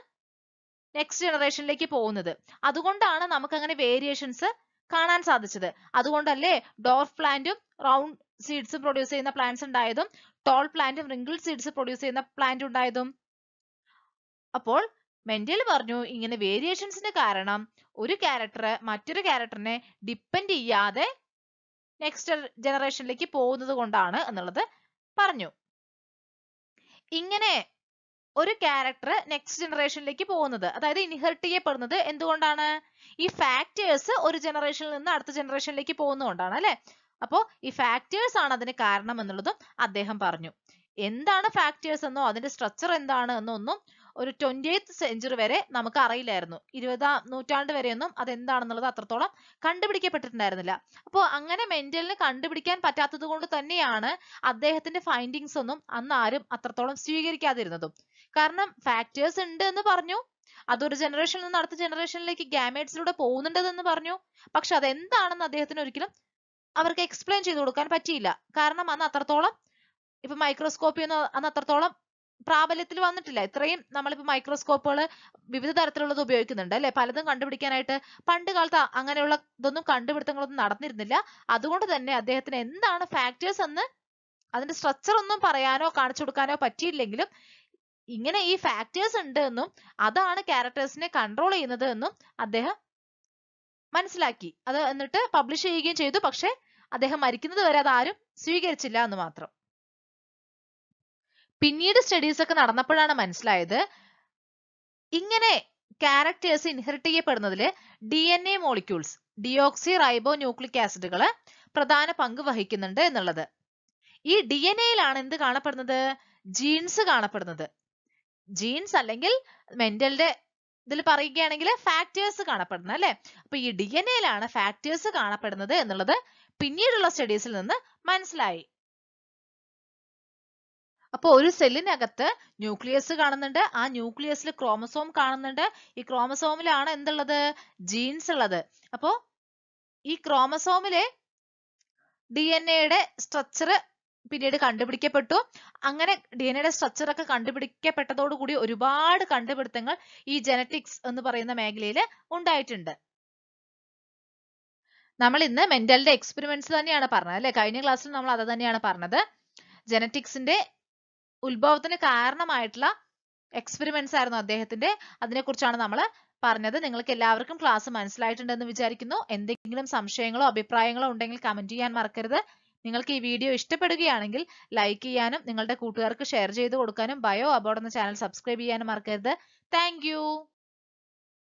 നെക്സ്റ്റ് ജനറേഷനിലേക്ക് പോകുന്നത്. അതുകൊണ്ടാണ് നമുക്ക് അങ്ങനെ വേരിയേഷൻസ് കാണാൻ സാധിച്ചത്. അതുകൊണ്ടല്ലേ ഡോർഫ് പ്ലാന്റും റൗണ്ട് സീഡ്സ് പ്രൊഡ്യൂസ് ചെയ്യുന്ന പ്ലാന്റ്സ് ഉണ്ടായതും ടോൾ പ്ലാന്റും റിങ്കിൾ സീഡ്സ് പ്രൊഡ്യൂസ് ചെയ്യുന്ന പ്ലാന്റ് ഉണ്ടായതും. അപ്പോൾ മെന്റൽ പറഞ്ഞു ഇങ്ങനെ വേരിയേഷൻസിന് കാരണം ഒരു ക്യാരക്ടർ മറ്റൊരു ക്യാരക്ടറിനെ ഡിപ്പെൻഡ് ചെയ്യാതെ നെക്സ്റ്റ് ജനറേഷനിലേക്ക് പോകുന്നത് കൊണ്ടാണ് എന്നുള്ളത് പറഞ്ഞു. ഇങ്ങനെ ഒരു ക്യാരക്ടർ നെക്സ്റ്റ് ജനറേഷനിലേക്ക് പോകുന്നത്, അതായത് ഇൻഹെറിറ്റ് ചെയ്യപ്പെടുന്നത് എന്തുകൊണ്ടാണ്? ഈ ഫാക്ടേഴ്സ് ഒരു ജനറേഷനിൽ നിന്ന് അടുത്ത ജനറേഷനിലേക്ക് പോകുന്നതുകൊണ്ടാണ് അല്ലെ? അപ്പോ ഈ ഫാക്ടേഴ്സ് ആണ് അതിന് കാരണം എന്നുള്ളതും അദ്ദേഹം പറഞ്ഞു. എന്താണ് ഫാക്ടേഴ്സ് എന്നോ അതിന്റെ സ്ട്രക്ചർ എന്താണ് എന്നൊന്നും ഒരു 20th സെഞ്ചുറി വരെ നമുക്ക് അറിയില്ലായിരുന്നു. 20ാം നൂറ്റാണ്ട് വരെയൊന്നും അതെന്താണെന്നുള്ളത് അത്രത്തോളം കണ്ടുപിടിക്കപ്പെട്ടിട്ടുണ്ടായിരുന്നില്ല. അപ്പോൾ അങ്ങനെ മെന്റലിന് കണ്ടുപിടിക്കാൻ പറ്റാത്തത് കൊണ്ട് തന്നെയാണ് അദ്ദേഹത്തിന്റെ ഫൈൻഡിങ്സ് ഒന്നും അന്ന് ആരും അത്രത്തോളം സ്വീകരിക്കാതിരുന്നതും. കാരണം ഫാക്ടേഴ്സ് ഉണ്ട് എന്ന് പറഞ്ഞു, അതൊരു ജനറേഷനിൽ നിന്ന് അടുത്ത ജനറേഷനിലേക്ക് ഗാമേറ്റ്സിലൂടെ പോകുന്നുണ്ടെന്ന് പറഞ്ഞു. പക്ഷെ അതെന്താണെന്ന് അദ്ദേഹത്തിന് ഒരിക്കലും അവർക്ക് എക്സ്പ്ലെയിൻ ചെയ്ത് കൊടുക്കാൻ പറ്റിയില്ല. കാരണം അന്ന് അത്രത്തോളം ഇപ്പൊ മൈക്രോസ്കോപ്പി ഒന്നും അന്ന് അത്രത്തോളം പ്രാബല്യത്തിൽ വന്നിട്ടില്ല. ഇത്രയും നമ്മളിപ്പോ മൈക്രോസ്കോപ്പുകൾ വിവിധ തരത്തിലുള്ളത് ഉപയോഗിക്കുന്നുണ്ട് അല്ലെ? പലതും കണ്ടുപിടിക്കാനായിട്ട് പണ്ട് കാലത്ത് അങ്ങനെയുള്ള ഇതൊന്നും കണ്ടുപിടുത്തങ്ങളൊന്നും നടന്നിരുന്നില്ല. അതുകൊണ്ട് തന്നെ അദ്ദേഹത്തിന് എന്താണ് ഫാക്ടേഴ്സ് എന്ന് അതിന്റെ സ്ട്രക്ചർ ഒന്നും പറയാനോ കാണിച്ചു കൊടുക്കാനോ പറ്റിയില്ലെങ്കിലും ഇങ്ങനെ ഈ ഫാക്ടേഴ്സ് ഉണ്ട് എന്നും അതാണ് ക്യാരക്ടേഴ്സിനെ കൺട്രോൾ ചെയ്യുന്നത് എന്നും അദ്ദേഹം മനസ്സിലാക്കി. അത് എന്നിട്ട് പബ്ലിഷ് ചെയ്യുകയും ചെയ്തു. പക്ഷെ അദ്ദേഹം മരിക്കുന്നത് വരെ അത് ആരും സ്വീകരിച്ചില്ല എന്ന് മാത്രം. പിന്നീട് സ്റ്റഡീസ് ഒക്കെ നടന്നപ്പോഴാണ് മനസ്സിലായത് ഇങ്ങനെ ക്യാരക്ടേഴ്സ് ഇൻഹെറിറ്റ് ചെയ്യപ്പെടുന്നതിൽ DNA molecules, deoxyribonucleic ആസിഡുകൾ പ്രധാന പങ്ക് വഹിക്കുന്നുണ്ട് എന്നുള്ളത്. ഈ DNA-യിലാണ് എന്ത് കാണപ്പെടുന്നത്? ജീൻസ് കാണപ്പെടുന്നത്. ജീൻസ് അല്ലെങ്കിൽ മെന്റലിന്റെ ഇതിൽ പറയുകയാണെങ്കിൽ ഫാക്ടേഴ്സ് കാണപ്പെടുന്നത് അല്ലെ? അപ്പൊ ഈ DNA-യിലാണ് ഫാക്ടേഴ്സ് കാണപ്പെടുന്നത് എന്നുള്ളത് പിന്നീടുള്ള സ്റ്റഡീസിൽ നിന്ന് മനസ്സിലായി. അപ്പൊ ഒരു സെല്ലിനകത്ത് ന്യൂക്ലിയസ് കാണുന്നുണ്ട്, ആ ന്യൂക്ലിയസിൽ ക്രോമസോം കാണുന്നുണ്ട്. ഈ ക്രോമസോമിലാണ് എന്തുള്ളത്? ജീൻസ് ഉള്ളത്. അപ്പോ ഈ ക്രോമസോമിലെ DNA-യുടെ സ്ട്രക്ചർ പിന്നീട് കണ്ടുപിടിക്കപ്പെട്ടു. അങ്ങനെ DNA-യുടെ സ്ട്രക്ചർ ഒക്കെ കണ്ടുപിടിക്കപ്പെട്ടതോടുകൂടി ഒരുപാട് കണ്ടുപിടുത്തങ്ങൾ ഈ ജെനറ്റിക്സ് എന്ന് പറയുന്ന മേഖലയിൽ ഉണ്ടായിട്ടുണ്ട്. നമ്മൾ ഇന്ന് മെന്റലിന്റെ എക്സ്പെരിമെന്റ്സ് തന്നെയാണ് പറഞ്ഞത് അല്ലെ? കഴിഞ്ഞ ക്ലാസ്സിൽ നമ്മൾ അത് തന്നെയാണ് പറഞ്ഞത്. ജെനറ്റിക്സിന്റെ ഉത്ഭവത്തിന് കാരണമായിട്ടുള്ള എക്സ്പെരിമെന്റ്സ് ആയിരുന്നു അദ്ദേഹത്തിന്റെ. അതിനെക്കുറിച്ചാണ് നമ്മൾ പറഞ്ഞത്. നിങ്ങൾക്ക് എല്ലാവർക്കും ക്ലാസ് മനസ്സിലായിട്ടുണ്ടെന്ന് വിചാരിക്കുന്നു. എന്തെങ്കിലും സംശയങ്ങളോ അഭിപ്രായങ്ങളോ ഉണ്ടെങ്കിൽ കമന്റ് ചെയ്യാൻ മറക്കരുത്. നിങ്ങൾക്ക് ഈ വീഡിയോ ഇഷ്ടപ്പെടുകയാണെങ്കിൽ ലൈക്ക് ചെയ്യാനും നിങ്ങളുടെ കൂട്ടുകാർക്ക് ഷെയർ ചെയ്ത് കൊടുക്കാനും ബയോ അബൌട്ട് എന്ന ചാനൽ സബ്സ്ക്രൈബ് ചെയ്യാനും മറക്കരുത്. Thank you.